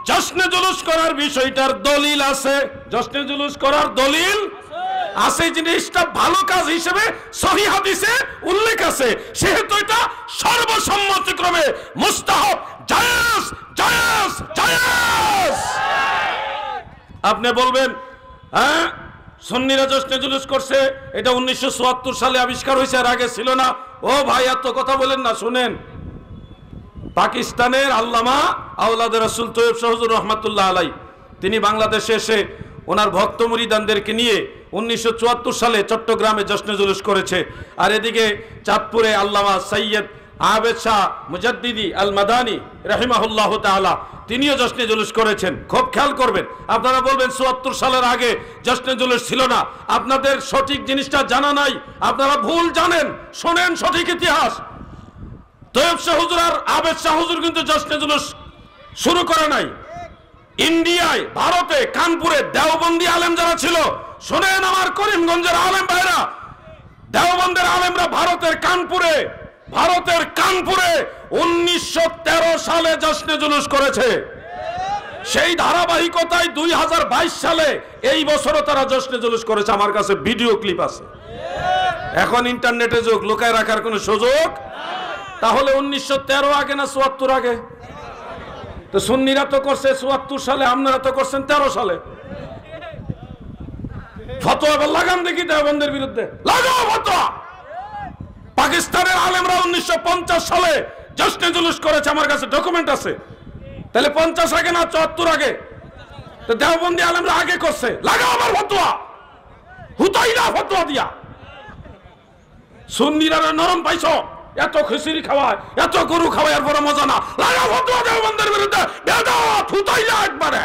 জশ্নে জুলুস করার বিষয়টার দলিল আছে, জশ্নে জুলুস করার দলিল আছে, জিনিসটা ভালো কাজ হিসেবে সহিহ হাদিসে উল্লেখ আছে, সেহেতু এটা সর্বসম্মতিক্রমে মুস্তাহাব, জায়েজ জায়েজ জায়েজ। আপনি বলবেন হ্যাঁ সুন্নিরা জশ্নে জুলুস করছে, এটা 1974 সালে আবিষ্কার হয়েছে, আর আগে ছিল না। ও ভাই এত কথা বলেন না, শুনেন। পাকিস্তানের আল্লামা আওলাদ রাসূল তৈয়ব শাহ হুজুর রহমাতুল্লাহ আলাই, তিনি বাংলাদেশে এসে ওনার ভক্ত মুরিদানদেরকে নিয়ে 1974 সালে চট্টগ্রামে জশ্নে জুলুস করেছে। আর এদিকে চাঁদপুরে আল্লামা সৈয়দ আবেদ শাহ মুজাদ্দিদি আল মাদানী রাহিমাহুল্লাহ তাআলা, তিনিও জশ্নে জুলুস করেছেন। খুব খেয়াল করবেন। আপনারা বলবেন 74 সালের আগে জশ্নে জুলুস ছিল না, আপনাদের সঠিক জিনিসটা জানা নাই, আপনারা ভুল জানেন। শোনেন সঠিক ইতিহাস। তৈয়ব শাহ হুজুর আর আবেদ শাহ হুজুর কিন্তু জশ্নে জুলুস শুরু করে নাই। ইন্ডিয়ায়, ভারতে, কানপুরে দেওবন্দি আলেম যারা ছিল, শোনেন আমার করিমগঞ্জের আলেম ভাইরা, দেওবন্দের আলেমরা ভারতের কানপুরে 1913 সালে জশ্নে জুলুস করেছে। সেই ধারাবাহিকতায় 2022 সালে এই বছরও তারা জশ্নে জুলুস করেছে। আমার কাছে ভিডিও ক্লিপ আছে। এখন ইন্টারনেটে যুগ, লুকায় রাখার কোনো সুযোগ। তাহলে 1913 আগে না 74 আগে? তো সুন্নিরা তো করছে 74 সালে, আপনারা তো করছেন 13 সালে। ফতোয়া লাগান দেখি দেওবন্দের বিরুদ্ধে, লাগাও ফতোয়া। পাকিস্তানের আলেমরা 1950 সালে জশ্নে জুলুস করেছে, আমার কাছে ডকুমেন্ট আছে। তাহলে 50 আগে না 74 আগে? তো দেওবন্দি আলেমরা আগে করছে, লাগাও আমার ফতোয়া। হুতাইলা ফতোয়া দিয়া সুন্নিরা নরম পাইছো, এত খিচুড়ি খাওয়ায়, এত গরু খাওয়ায়, এর পরে মজা না, লাগাও ফতোয়া দেওবন্দের বিরুদ্ধে। বেদাত হুতাইলা একবারে।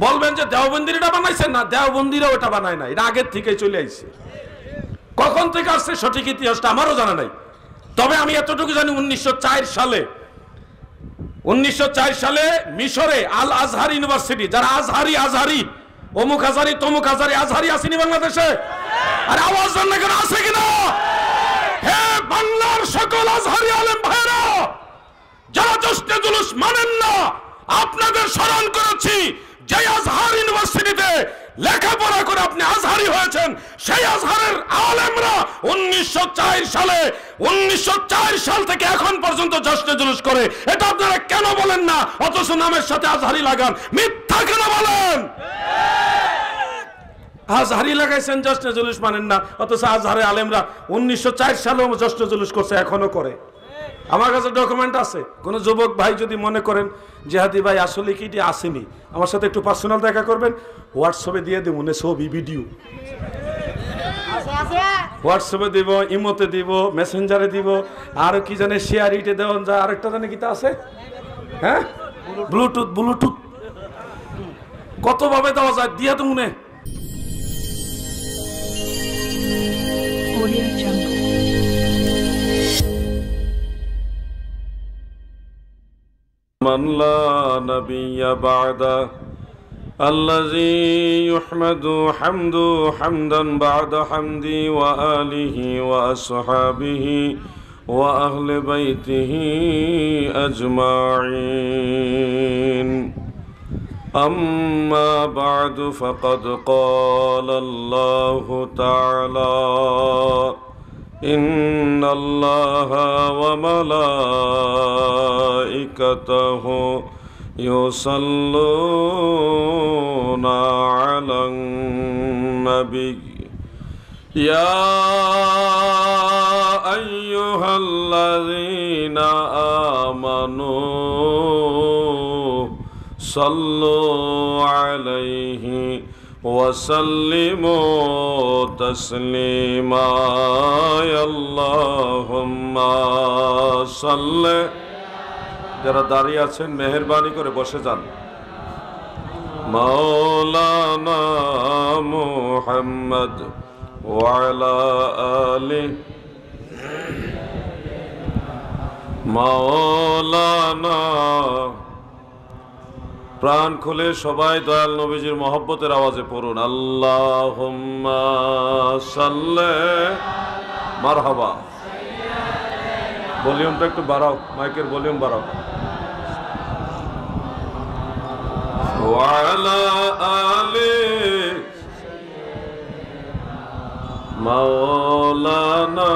বলবেন যে দেওবন্দিরা বানাইছেন না, দেওবন্দিরা ওটা বানায় না, এটা আগের থেকে চলে আইছে। কখন থেকে আসছে সঠিক ইতিহাসটা আমারও জানা নাই। তবে আমি এতটুকু জানি 1904 সালে মিশরে আল আজহার ইউনিভার্সিটি, যারা আজহারি অমুক আজহারি তমুক আজহারি আসেনি বাংলাদেশে? আরে আওয়াজ জান না কেন, আছে কিনা? হে বাংলার সকল আজহারি আলেম ভাইরা, যারা জশ্নে জুলুস মানেন না, আপনাদের স্মরণ করেছি, যে আজহার ইউনিভার্সিটিতে লেখাপড়া করে আপনি আজহারি হয়েছেন, সেই আজহারের আলেমরা 1904 সাল থেকে এখন পর্যন্ত জশ্নে জুলুস করে। এটা আপনারা কেন বলেন না, অথচ নামের সাথে আজহারি লাগান? মিথ্যা কেন বলেন? আজহারি লাগাইছেন, জশ্নে জুলুস মানেন না, অথচ আজহারের আলেমরা 1904 সালেও জশ্নে জুলুস করছে, এখনো করে। আমার কাছে ডকুমেন্ট আছে। কোন যুবক ভাই যদি মনে করেন জিহাদি ভাই আসলে কি এটি আসেনি, আমার সাথে একটু পার্সোনাল দেখা করবেন, হোয়াটসঅ্যাপে দিয়ে দেব, ছবি ভিডিও হোয়াটসঅ্যাপে দিব, ইমোতে দিব, মেসেঞ্জারে দিব, আর কি জানে শেয়ার ইটে দেওয়া যায়, আরেকটা জানে কি তা আছে, হ্যাঁ ব্লুটুথ কত ভাবে দেওয়া যায়, দিয়া তো মনে। من لا نبي بعده الذي يحمد حمدا بعد حمدي وآله وأصحابه وأهل بيته أجمعين أما بعد فقد قال الله تعالى إن الله وملائكته يصلون على النبي يا أيها الذين آمنوا صلوا عليه وسلموا تسليما اللهم صل। যারা দাঁড়িয়ে আছেন মেহেরবানি করে বসে যান। মাওলানা মুহাম্মদ ওয়া আলা আলি মাওলানা। প্রাণ খুলে সবাই দয়াল নবীজির মহব্বতের আওয়াজে পড়ুন আল্লাহুম্মা সাল্লি মারহাবা। ভলিউমটা একটু বাড়াও, মাইকের ভলিউম বাড়াও। ওয়ালা আলে মাওলানা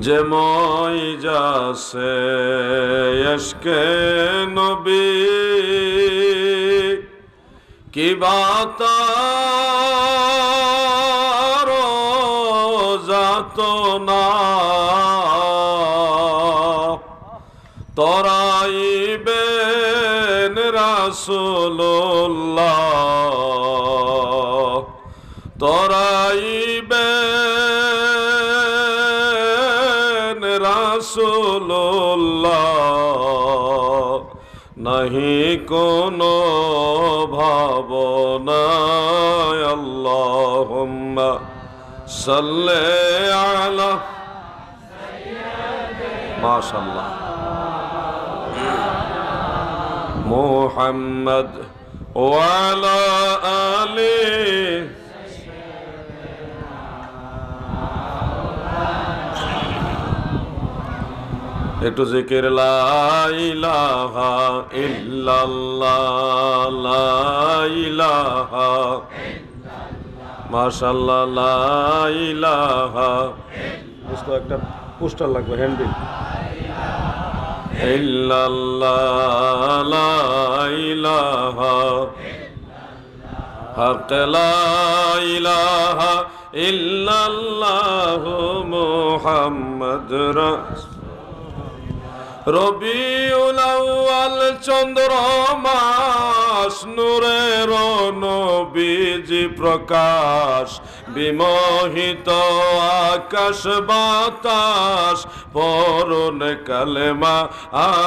যে মই যাসে ইশকে নবী কি বাতার যাত না তরাইবেন রাসূলুল্লাহ তরাইবেন রাসূলুল্লাহ নাহি কোনো ভাবনা আল্লাহুম্মা সাল্লি আলা মাশাআল্লাহ মুহাম্মদ ওয়া আলা আলি একটু জিকির লা ইলাহা ইল্লাল্লাহ লা ইলাহা মাশাআল্লাহ লা ইলাহা একটা পোস্টার লাগবে হ্যান্ডবিল ইল্লাল্লাহ লা ইলাহা হক লা ইলাহা ইল্লাল্লাহু মুহাম্মাদুর রবিউল আউয়াল চন্দ্র মাস নূরের নবীজি প্রকাশ বিমোহিত আকাশ বাতাস পরন কালেমা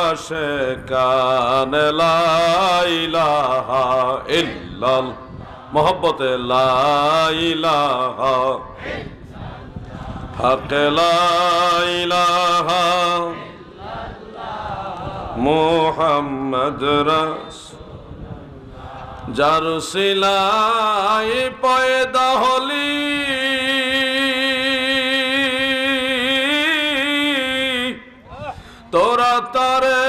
আসে কান লা ইলাহা ইল্লাল্লাহ মোহব্বতে লা ইলাহা হক লা ইলাহা মুহাম্মদ যার সিলাই পয়দা হলি তোরা তারে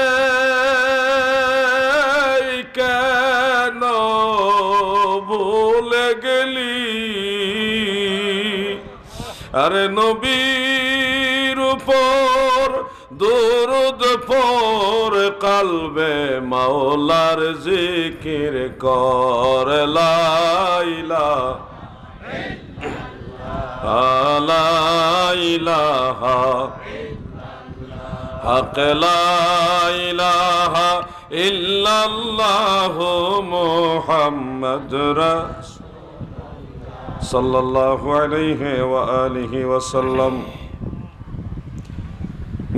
কেন ভুলে গেলি আরে নবীর উপর দুরুদ পর কলবে মাওলার জিকির কর লা ইলাহা হক লা ইলাহা ইল্লাল্লাহু মুহাম্মাদুর সাল্লাল্লাহু আলাইহি ওয়া আলিহি ওয়াসাল্লাম।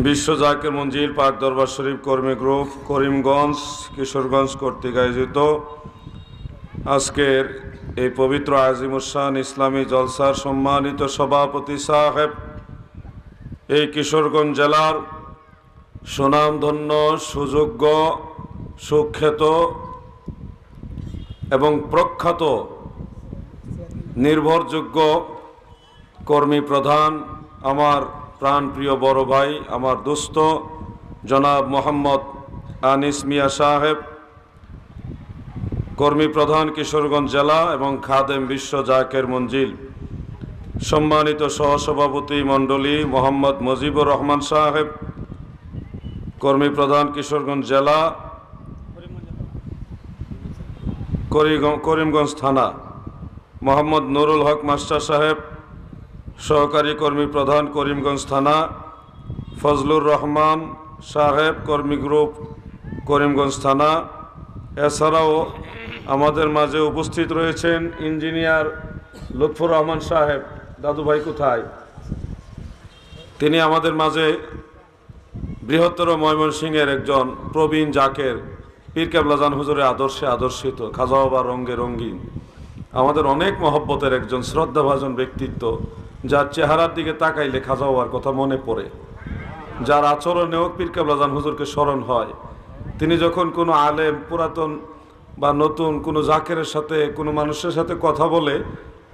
বিশ্ব জাকির মঞ্জিল পাক দরবার শরীফ কর্মী গ্রুপ করিমগঞ্জ কিশোরগঞ্জ কর্তৃক আয়োজিত আজকের এই পবিত্র আজিমুশান ইসলামী জলসার সম্মানিত সভাপতি সাহেব, এই কিশোরগঞ্জ জেলার সুনামধন্য সুযোগ্য সুখ্যাত এবং প্রখ্যাত নির্ভরযোগ্য কর্মী প্রধান আমার প্রাণপ্রিয় বড় ভাই আমার দোস্ত জনাব মোহাম্মদ আনিস মিয়া সাহেব, কর্মী প্রধান কিশোরগঞ্জ জেলা এবং খাদেম বিশ্ব জাকির মঞ্জিল, সম্মানিত সহসভাপতি মণ্ডলী মোহাম্মদ মুজিবুর রহমান সাহেব, কর্মী প্রধান কিশোরগঞ্জ জেলা করিমগঞ্জ থানা, মোহাম্মদ নুরুল হক মাস্টার সাহেব, সহকারী কর্মী প্রধান করিমগঞ্জ থানা, ফজলুর রহমান সাহেব কর্মী গ্রুপ করিমগঞ্জ থানা। এছাড়াও আমাদের মাঝে উপস্থিত রয়েছেন ইঞ্জিনিয়ার লুৎফর রহমান সাহেব, দাদু ভাই কোথায়? তিনি আমাদের মাঝে বৃহত্তর ময়মনসিংহের একজন প্রবীণ জাকের, পীর কেবলাজান হুজুরের আদর্শে আদর্শিত, খাজা বাবা রঙ্গে রঙ্গিন, আমাদের অনেক মহব্বতের একজন শ্রদ্ধাভাজন ব্যক্তিত্ব, যার চেহারার দিকে তাকাইলে খাজা বাবার কথা মনে পড়ে, যার আচরণেও পীর কেবলাজান হুজুরকে স্মরণ হয়। তিনি যখন কোনো আলেম, পুরাতন বা নতুন কোনো জাকেরের সাথে কোনো মানুষের সাথে কথা বলে,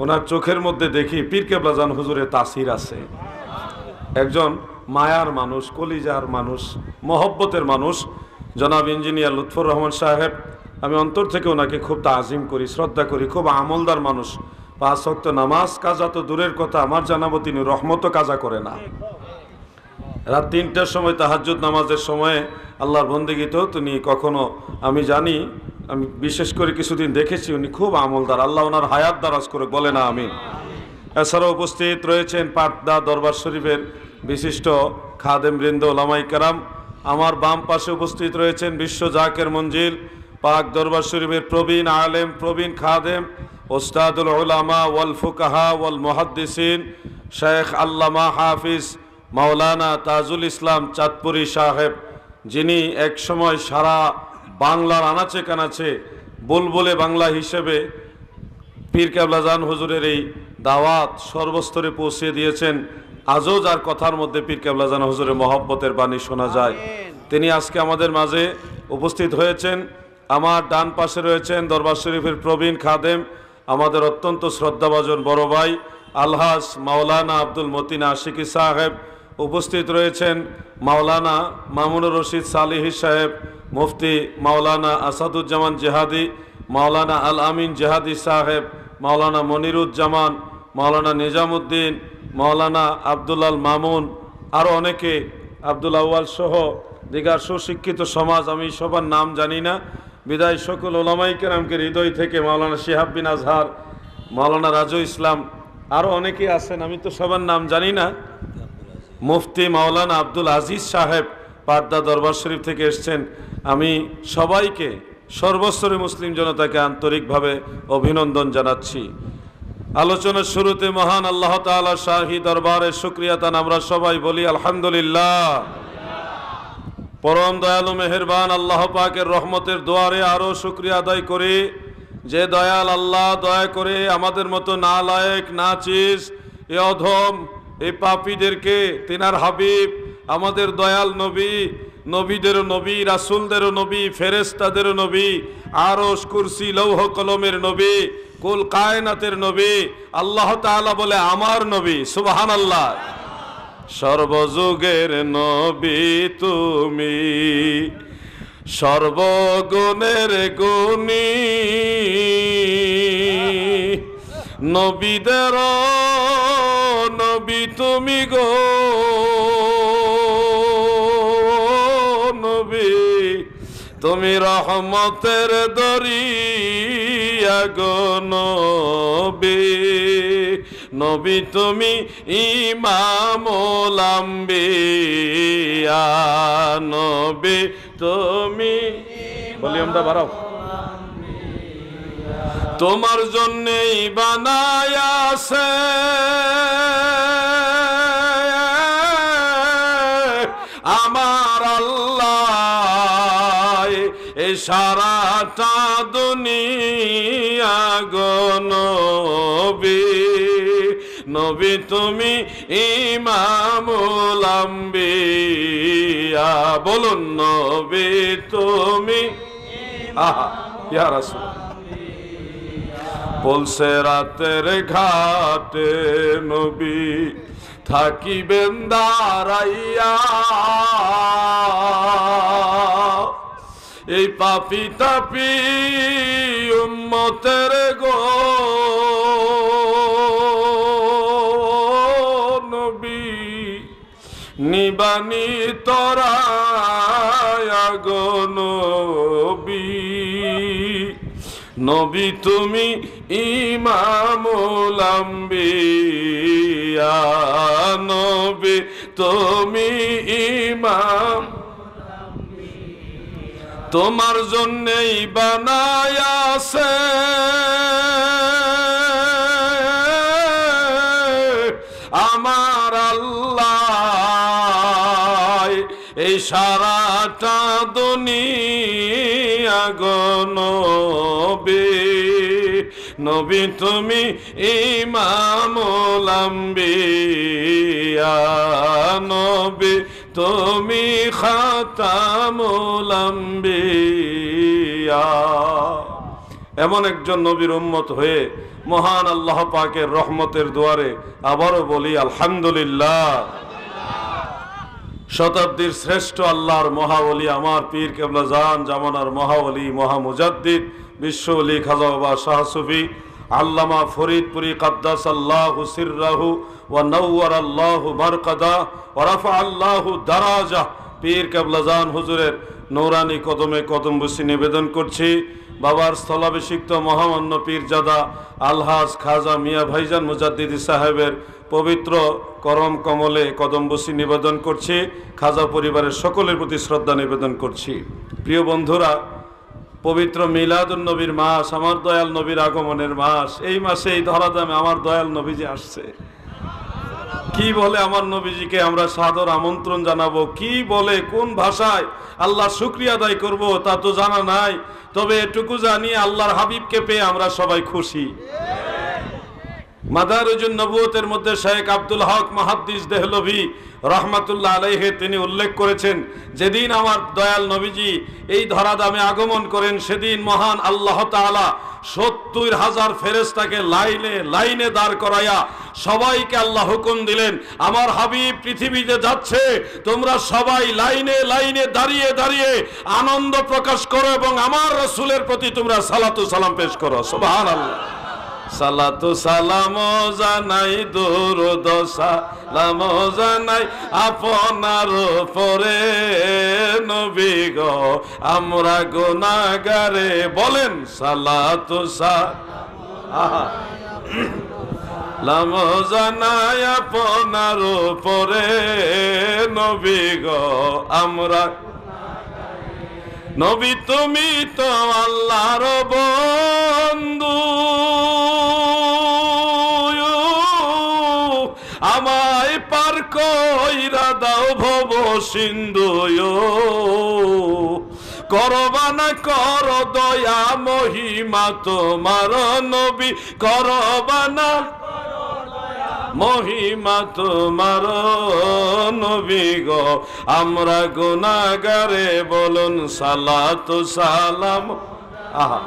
ওনার চোখের মধ্যে দেখি পীর কেবলাজান হুজুরের তাসির আছে। একজন মায়ার মানুষ, কলিজার মানুষ, মহব্বতের মানুষ জনাব ইঞ্জিনিয়ার লুৎফর রহমান সাহেব। আমি অন্তর থেকে ওনাকে খুব তাজিম করি, শ্রদ্ধা করি। খুব আমলদার মানুষ। 5 ওয়াক্ত নামাজ কাজা তো দূরের কথা, আমার জানাবো তিনি রহমতও কাজা করে না। রাত 3টার সময় তাহাজ্জুদ নামাজের সময়ে আল্লাহর বন্দেগীতেও তিনি কখনো, আমি জানি, আমি বিশেষ করে কিছুদিন দেখেছি উনি খুব আমলদার। আল্লাহ ওনার হায়াত দারাজ করে, বলে না আমিন। এছাড়াও উপস্থিত রয়েছেন পাটদা দরবার শরীফের বিশিষ্ট খাদেম বৃন্দ, ওলামাই কেরাম। আমার বাম পাশে উপস্থিত রয়েছেন বিশ্ব জাকের মঞ্জিল পাক দরবার শরীফের প্রবীণ আলেম, প্রবীণ খাদেম, ওস্তাদুল উলামা ওয়াল ফুকাহা ওয়াল মুহাদ্দিসিন শেখ আল্লামা হাফিজ মাওলানা তাজুল ইসলাম চাঁদপুরি সাহেব, যিনি একসময় সারা বাংলার আনাচে কানাচে বুলবুলে বাংলা হিসেবে পীর কেবলা জান হুজুরের এই দাওয়াত সর্বস্তরে পৌঁছে দিয়েছেন। আজও যার কথার মধ্যে পীর কেবলা জান হুজুরের মহব্বতের বাণী শোনা যায়, তিনি আজকে আমাদের মাঝে উপস্থিত হয়েছেন। আমার ডান পাশে রয়েছেন দরবার শরীফের প্রবীণ খাদেম, আমাদের অত্যন্ত শ্রদ্ধাভাজন বড় ভাই আলহাজ মাওলানা আব্দুল মতিন আশিকি সাহেব। উপস্থিত রয়েছেন মাওলানা মামুনুর রশিদ সালিহি সাহেব, মুফতি মাওলানা আসাদুজ্জামান জেহাদি, মাওলানা আল আমিন জেহাদি সাহেব, মাওলানা মনিরুজ্জামান, মাওলানা নিজামুদ্দিন, মাওলানা আব্দুল্লাল মামুন, আরও অনেকে, আব্দুল আউয়াল সহ দিগার সুশিক্ষিত সমাজ। আমি সবার নাম জানি না, বিদায় সকল ওলামাই কেরামকে হৃদয় থেকে, মাওলানা শিহাব বিন আজহার, মাওলানা রাজু ইসলাম, আরও অনেকেই আছেন, আমি তো সবার নাম জানি না। মুফতি মাওলানা আব্দুল আজিজ সাহেব পাটদা দরবার শরীফ থেকে এসছেন। আমি সবাইকে, সর্বস্তরে মুসলিম জনতাকে আন্তরিকভাবে অভিনন্দন জানাচ্ছি। আলোচনার শুরুতে মহান আল্লাহ তাআলা শাহী দরবারে শুকরিয়া তান আমরা সবাই বলি আলহামদুলিল্লাহ। পরম দয়ালু মেহেরবান আল্লাহ পাকের রহমতের দোয়ারে আরও শুকরিয়া আদায় করি, যে দয়াল আল্লাহ দয়া করে আমাদের মতো নালায়েক নাচিস এ অধম এই পাপীদেরকে তিনার হাবিব, আমাদের দয়াল নবী, নবীদেরও নবী, রাসূলদেরও নবী, ফেরেশতাদেরও নবী, আরশ কুরসি লৌহ কলমের নবী, কুল কায়নাতের নবী, আল্লাহ তাআলা বলে আমার নবী, সুবহানাল্লাহ। সর্বযুগের নবী তুমি, সর্বগুণের গুণী, নবীদের নবী তুমি গো নবী, তুমি রহমতের দরিয়া গো নবী, নবী তুমি ইমামুল আম্বিয়া, নবী তুমি, ভলিউমটা বাড়াও, তোমার জন্যই বানায়াছে আমার আল্লাহ এই সারাটা দুনিয়া গো নবী, নবী তুমি ইমামুল আম্বিয়া, বলুন নবী তুমি, আহা ইয়া রাসূল। বলছে রাতের ঘাটে নবী থাকিবেন দাঁড়াইয়া, এই পাপি তাপি উম্মতের গো নবী, নিবানি তরায়া গো নবী, নবী তুমি ইমামুল আম্বিয়া, নবী তুমি ইমাম, তোমার জন্যই বানায়াছে আমার আল্লাহ এই সারাটা দুনিয়া গো নবী, নবী তুমি ইমামুল আম্বিয়া, নবী তুমি খাতামুল আম্বিয়া। এমন একজন নবীর উম্মত হয়ে মহান আল্লাহ পাকের রহমতের দুয়ারে আবারও বলি আলহামদুলিল্লাহ। শতাব্দীর শ্রেষ্ঠ আল্লাহর মহাওলি আমার পীর কেবলা জান জামানার মহাওলি মহামুজাদ্দিদ বিশ্বওলি খাজা বাবা শাহ সুফি আল্লামা ফরিদপুরি কাদ্দাসাল্লাহু সিররাহু ওয়া নাওয়ারাল্লাহু মারকাদা ওয়া রাফাআল্লাহু দারাজা পীর কেবলা জান হুজুরের নূরানি কদমে কদম বসি নিবেদন করছি। বাবার স্থলাভিষিক্ত মহামান্য পীরজাদা আলহাজ খাজা মিয়া ভাইজান মুজাদ্দিদি সাহেবের পবিত্র করম কমলে কদম বসি নিবেদন করছি। খাজা পরিবারের সকলের প্রতি শ্রদ্ধা নিবেদন করছি। প্রিয় বন্ধুরা, পবিত্র মিলাদুন নবীর মাস, আমার দয়াল নবীর আগমনের মাস। এই মাসে এই ধরাধামে আমার দয়াল নবীজি আসছে। কি বলে আমার নবীজিকে আমরা সাদর আমন্ত্রণ জানাবো, কি বলে কোন ভাষায় আল্লাহ শুকরিয়া আদায় করব তা তো জানা নাই। তবে এটুকু জানি আল্লাহর হাবিবকে পেয়ে আমরা সবাই খুশি। মাদারুজুন নবুয়তের মধ্যে শেখ আব্দুল হক মুহাদ্দিস দেহলভী রহমাতুল্লাহ আলাইহি তিনি উল্লেখ করেছেন, যেদিন আমার দয়াল নবীজি এই ধরাধামে আগমন করেন সেদিন মহান আল্লাহ তাআলা ৭০,০০০ ফেরেশতাকে লাইনে লাইনে দাঁড় করাইয়া সবাইকে আল্লাহ হুকুম দিলেন, আমার হাবিব পৃথিবীতে যাচ্ছে, তোমরা সবাই লাইনে লাইনে দাঁড়িয়ে দাঁড়িয়ে আনন্দ প্রকাশ করো এবং আমার রাসূলের প্রতি তোমরা সালাতু সালাম পেশ করো। সুবহানাল্লাহ। সালাতু সালাম জানাই, দুরূদ সালাম জানাই আপনার উপরে নবী গো আমরা গুনাহগারে। বলেন সালাতু সালাম জানাই আপনার উপরে নবী গো আমরা। নবী তুমি তো আল্লাহর বন্ধু, আমায় পার কইরা দাও ভব সিন্ধু। করবানা কর দয়া মহিমা তোমার নবী, করবানা মহিমা তোমার নবী গো আমরা গুনাহগারে। বলুন সালাতু সালাম। আহা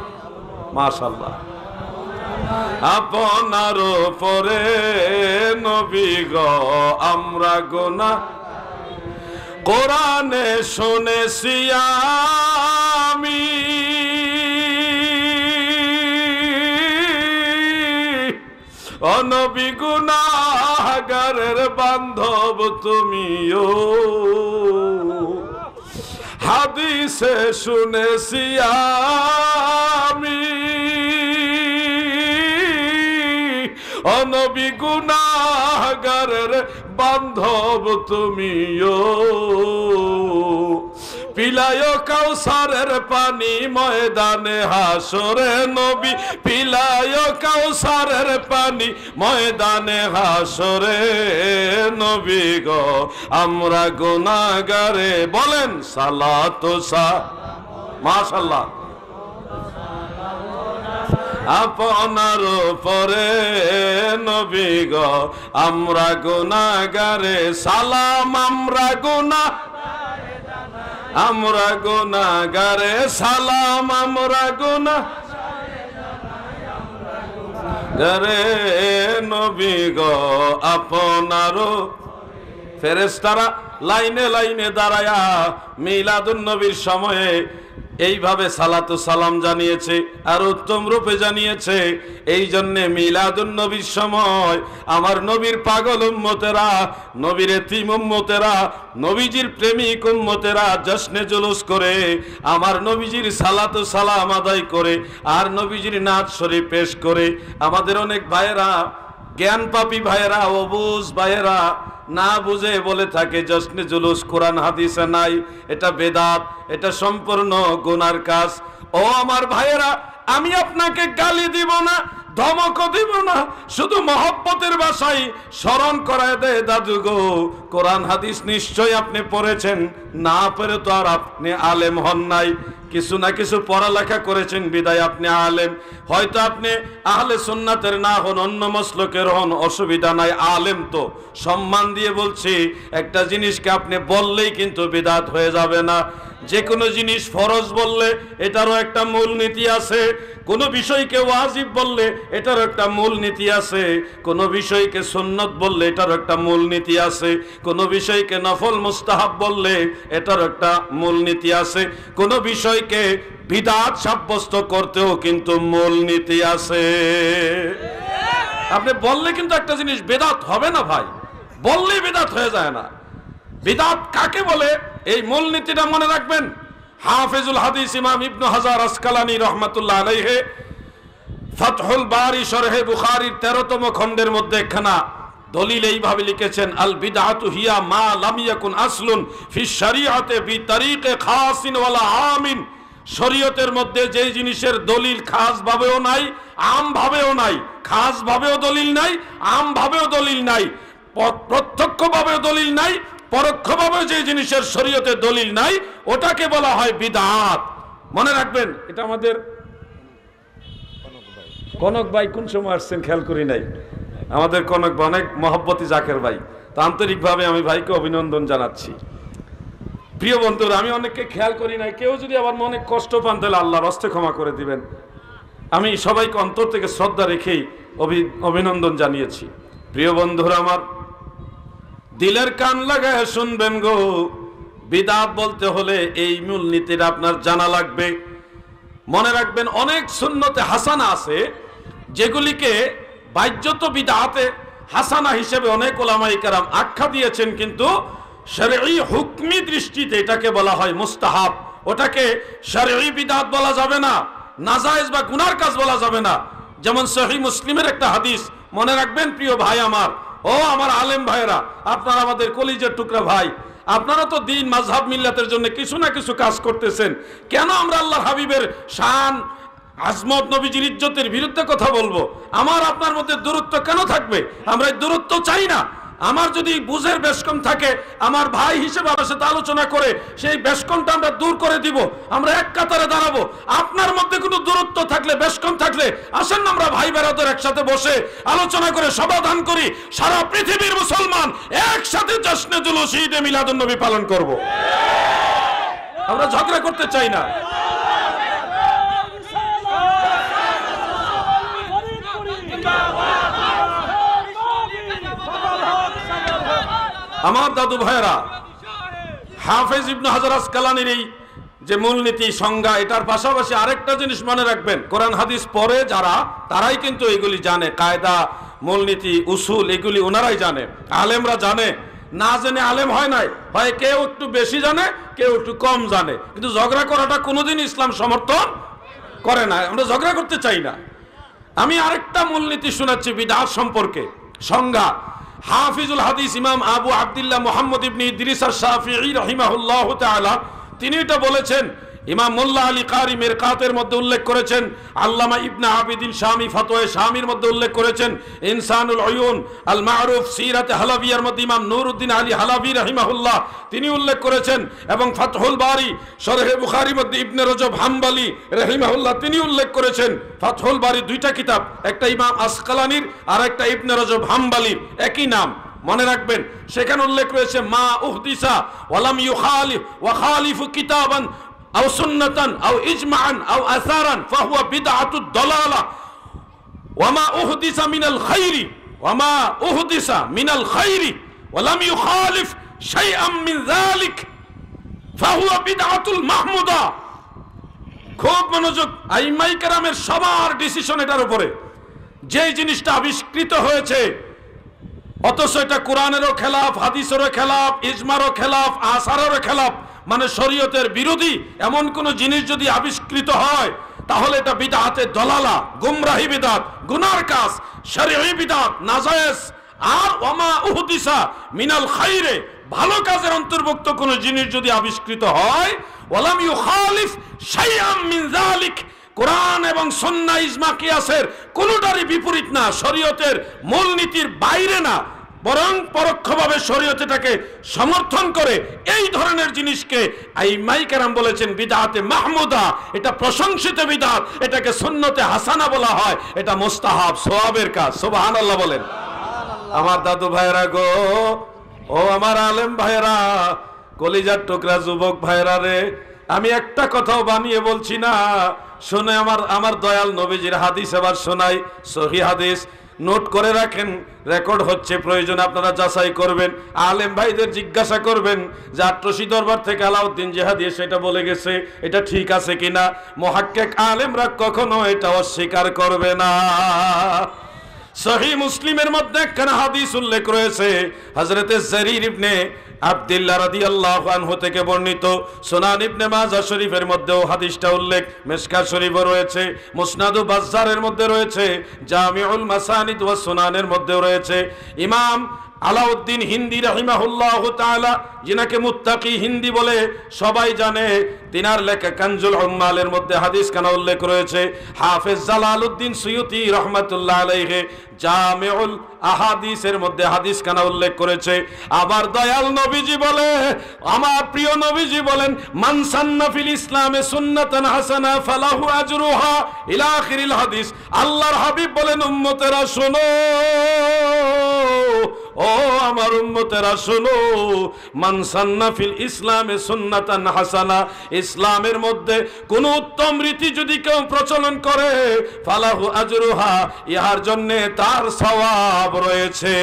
মাশাআল্লাহ। আপনার উপরে নবী গো আমরা গুনাহ। কোরআনে শুনেছি আমি ও নবী গুনাহগারের বান্ধব তুমিও। হাদিসে শুনেছি আমি ও নবী গুনাহগারের বান্ধব তুমিও। পিলায় কাউসারের পানি ময়দানে হাসরে নবী, পিলায় কাউসারের পানি ময়দানে হাসরে নবী গো আমরা গুনাহগারে। বলেন সালাতু সালাম। মাশাআল্লাহ। আপনার উপরে নবী গো আমরা গুনাহগারে। সালাম আমরা আমরা গুনাহগারে, সালাম আমরা গুনাহগারে নবী গো আপনার। ফেরেশতারা লাইনে লাইনে দাঁড়ায়া মিলাদুন নবীর সময়ে এইভাবে সালাতু সালাম জানিয়েছে আর উত্তম রূপে জানিয়েছে। এই জন্যে মিলাদুন নবীর সময় আমার নবীর পাগল উম্মতেরা, নবীর এতিম উম্মতেরা, নবীজির প্রেমিক উম্মতেরা জশ্নে জুলুস করে আমার নবীজির সালাতু সালাম আদায় করে আর নবীজির নাত শরীফ পেশ করে। আমাদের অনেক ভাইয়েরা, জ্ঞান পাপী ভাইয়েরা, অবুঝ ভাইয়েরা না বুঝে বলে থাকে জশ্নে জুলুস কোরআন হাদিসে নাই, এটা বেদাত, এটা সম্পূর্ণ গুনার কাজ। ও আমার ভাইয়েরা, আমি আপনাকে গালি দিব না, ধমকও দিব না, শুধু মহব্বতের ভাষায় স্মরণ করায় দেয় দাদু গো কোরআন হাদিস নিশ্চয় আপনি পড়েছেন, না পড়ে তো আর আপনি আলেম হন নাই। কিছু না কিছু পড়ালেখা করেছেন বিদায় আপনি আলেম। হয়তো আপনি আহলে সুন্নাতের না হন, অন্য মসলকের হন, অসুবিধা নাই। আলেম তো সম্মান দিয়ে বলছি, একটা জিনিসকে আপনি বললেই কিন্তু বিদআত হয়ে যাবে না। যে কোনো জিনিস ফরজ বললে এটারও একটা মূলনীতি আছে, কোনো বিষয়কে ওয়াজিব বললে এটারও একটা মূলনীতি আছে, কোনো বিষয়কে সুন্নত বললে এটারও একটা মূলনীতি আছে, কোনো বিষয়কে নফল মুস্তাহাব বললে এটারও একটা মূলনীতি আছে, কোনো বিষয়কে বিদআত সাব্যস্ত করতেও কিন্তু মূলনীতি আছে। আপনি বললে কিন্তু একটা জিনিস বেদাত হবে না ভাই, বললেই বেদাত হয়ে যায় না। বিদআত কাকে বলে এই মূলনীতিটা মনে রাখবেন। হাফিজুল হাদিস ইমাম ইবনে হাজার আসকালানী রাহমাতুল্লাহ আলাইহি ফাতহুল বারি শরহে বুখারীর 13তম খণ্ডের মধ্যে একখানা দলিল এইভাবে লিখেছেন, আল বিদআতু হিয়া মা লাম ইয়াকুন আসলুন ফি শরিয়াতে বি তরিকে খাসিন ওয়ালা আমিন। শরীয়তের মধ্যে যেই জিনিসের দলিল খাস ভাবেও নাই, আম ভাবেও নাই, খাস ভাবেও দলিল নাই, আম ভাবেও দলিল নাই, প্রত্যক্ষভাবেও দলিল নাই, পরোক্ষভাবেও যে জিনিসের শরীয়তে দলিল নাই ওটাকে বলা হয় বিদআত। মনে রাখবেন। এটা আমাদের কনক ভাই কোন সময় আসছেন খেয়াল করি নাই, আমাদের কনক ভাই অনেক মহব্বতী জাকের ভাই, তো আন্তরিকভাবে আমি ভাইকে অভিনন্দন জানাচ্ছি। প্রিয় বন্ধুরা, আমি অনেককে খেয়াল করি নাই, কেউ যদি আবার মনে কষ্ট পান তাহলে আল্লাহর হস্তে ক্ষমা করে দিবেন। আমি সবাইকে অন্তর থেকে শ্রদ্ধা রেখেই অভিনন্দন জানিয়েছি। প্রিয় বন্ধুরা আমার, দিলের কান লাগায় শুনবেন গো, বিদআত বলতে হলে এই মূলনীতিটা আপনার জানা লাগবে। মনে রাখবেন, অনেক সুন্নতে হাসানা আছে যেগুলিকে বাহ্যত বিদআতে হাসানা হিসেবে অনেক উলামায়ে কেরাম আখ্যা দিয়েছেন, কিন্তু শরঈ হুকমি দৃষ্টিতে এটাকে বলা হয় মুস্তাহাব। ওটাকে শরঈ বিদআত বলা যাবে না, নাজায়েজ বা গুনার কাজ বলা যাবে না। যেমন সহিহ মুসলিমের একটা হাদিস মনে রাখবেন প্রিয় ভাই আমার, ও আমার আলেম ভাইরা, আপনারা আমাদের কলিজার টুকরা ভাই, আপনারা তো দ্বীন মাযহাব মিল্লাতের জন্য কিছু না কিছু কাজ করতেছেন, কেন আমরা আল্লাহর হাবিবের শান আজমত নবীজির ইজ্জতের বিরুদ্ধে কথা বলবো? আমার আপনার মধ্যে দূরত্ব কেন থাকবে? আমরা এই দূরত্ব চাই না। আমার যদি বুঝের বেশকম থাকে, আমার ভাই হিসেবে আমার সাথে আলোচনা করে সেই বেশকমটা আমরা দূর করে দিব, আমরা এক কাতারে দাঁড়াবো। আপনার মধ্যে কোনো দূরত্ব থাকলে, বেশকম থাকলে, আসেন আমরা ভাই বেরাদর একসাথে বসে আলোচনা করে সমাধান করি, সারা পৃথিবীর মুসলমান একসাথে জশ্নে জুলুস ঈদে মিলাদুন নবী পালন করব। আমরা ঝগড়া করতে চাই না। আমার দাদু ভাইয়েরা, হাফেজ ইবনে হাজার আসকালানীর এই যে মূলনীতি সংজ্ঞা, এটার পাশাপাশি আরেকটা জিনিস মনে রাখবেন, কোরআন হাদিস পড়ে যারা, তারাই কিন্তু এগুলি জানে, কায়দা, মূলনীতি, উসুল এগুলি ওনারাই জানে, আলেমরা জানে। না জেনে আলেম হয় নাই, হয় কেউ একটু বেশি জানে, কেউ একটু কম জানে, কিন্তু ঝগড়া করাটা কোনোদিন ইসলাম সমর্থন করে না। আমরা ঝগড়া করতে চাই না। আমি আরেকটা মূলনীতি শোনাচ্ছি বিদআত সম্পর্কে সংজ্ঞা। হাফিজুল হাদিস ইমাম আবু আব্দুল্লাহ মুহাম্মদ ইবনে ইদ্রিস আশ-শাফিঈ রাহিমাহুল্লাহু তাআলা তিনি এটা বলেছেন। ইমাম মোল্লা আলী কারি মিরকাতের মধ্যে উল্লেখ করেছেন, আল্লামা ইবনে আবিদিন শামী ফতোয়া শামীর মধ্যে উল্লেখ করেছেন, ইনসানুল উয়ুন আল মারুফ সিরাতে হালাবিয়ার মধ্যে ইমাম নুরউদ্দিন আলী হালাবি রাহিমাহুল্লাহ তিনি উল্লেখ করেছেন, এবং ফাতহুল বারি শরহে বুখারীর মধ্যে ইবনে রজব হাম্বলি রাহিমাহুল্লাহ তিনি উল্লেখ করেছেন। ফাতহুল বারি দুইটা কিতাব, একটা ইমাম আসকালানির আর একটা ইবনে রজব হাম্বলির, একই নাম, মনে রাখবেন। সেখানে উল্লেখ রয়েছে, মা উহদিসা ওয়ালাম ইউখালিফ ওয়া খালিফু কিতাবান আও সুন্নাতান আও ইজমাআন আও আসারান ফাহুয়া বিদআতুদ দালালা ওয়া মা উহদিসা মিনাল খাইরি ওয়া মা উহদিসা মিনাল খাইরি ওয়া লাম ইউখালিফ শাইআন মিন যালিক ফাহুয়া বিদআতুল মাহমুদা। খুব মনোযোগ, আইম্মায়ে কেরামের সবার ডিসিশন এটার উপরে। যেই জিনিসটা আবিষ্কৃত হয়েছে অথচ এটা কোরআনেরও খেলাফ, হাদিসেরও খেলাফ, ইজমারও খেলাফ, আসারেরও খেলাফ, মানে শরীয়তের বিরোধী এমন কোন জিনিস যদি আবিষ্কৃত হয় তাহলে এটা বিদআতে দলালা, গুমরাহি বিদআত, গুনার কাজ, শরঈ বিদআত, নাজায়েজ। আর ওয়ামা উহদিসা মিনাল খাইরে, ভালো কাজের অন্তর্ভুক্ত কোন জিনিস যদি আবিষ্কৃত হয়, ওয়ালাম ইউখালিফ শাইআন মিন যালিক, কোরআন এবং সুন্নাহ ইজমা কিয়াসের কোনটারই বিপরীত না, শরীয়তের মূলনীতির বাইরে না, বরং পরোক্ষভাবে শরীয়ত এটাকে সমর্থন করে, এই ধরনের জিনিসকে আইম্মায়ে কেরাম বলেছেন বিদআতে মাহমুদা, এটা প্রশংসিত বিদআত, এটাকে সুন্নতে হাসানা বলা হয়, এটা মুস্তাহাব, সওয়াবের কাজ। সুবহানাল্লাহ বলেন। আমার দাদু ভাইরা গো, ও আমার আলেম ভাইরা, কলিজার টুকরা যুবক ভাইরা রে, আমি একটা কথাও বানিয়ে বলছি না, শুনে আমার দয়াল নবীজির হাদিস এবার শোনাই, সহিহ হাদিস, নোট করে রাখেন, রেকর্ড হচ্ছে, প্রয়োজন আপনারা যাচাই করবেন, আলেম ভাইদের জিজ্ঞাসা করবেন যে আট্রসি দরবার থেকে আলাউদ্দিন জিহাদি সেটা বলে গেছে, এটা ঠিক আছে কিনা। মুহাক্কিক আলেমরা কখনো এটা অস্বীকার করবে না। সহিহ মুসলিমের মধ্যে একখানা হাদিস উল্লেখ রয়েছে, হযরতে জারীর ইবনে আব্দুল্লাহ রাদিয়াল্লাহু আনহু থেকে বর্ণিত। সুনান ইবনে মাজাহ শরীফের মধ্যেও হাদিসটা উল্লেখ, মিশকাত শরীফও রয়েছে, মুসনাদ ও বাজ্জারের মধ্যে রয়েছে, জামিউল মাসানিদ ওয়া সুনানের মধ্যেও রয়েছে। ইমাম আলাউদ্দিন হিন্দি রাহিমাহুল্লাহু তাআলা, যিনাকে মুত্তাকি হিন্দি বলে সবাই জানে, তিনার লেখা কানজুল উম্মালের মধ্যে হাদিস খানা উল্লেখ রয়েছে। হাফেজ জালালউদ্দিন সুয়ুতি রাহমাতুল্লাহ আলাইহি জামিউল আহাদিসের মধ্যে হাদিস খানা উল্লেখ করেছে। আবার দয়াল নবীজি বলে, আমার প্রিয় নবীজি বলেন, মান সান্না ফিল ইসলামে সুন্নাতান হাসানা ফালাহু আজরুহা ইলা আখিরিল হাদিস। আল্লাহর হাবিব বলেন, উম্মতেরা শোনো, ও আমার উম্মতেরা শোনো, মান সান্না ফিল ইসলামে সুন্নাতান হাসানা, ইসলামের মধ্যে কোন উত্তম রীতি যদি কেউ প্রচলন করে, ফালাহু আজরুহা, ইহার জন্য তার সওয়াব রয়েছে।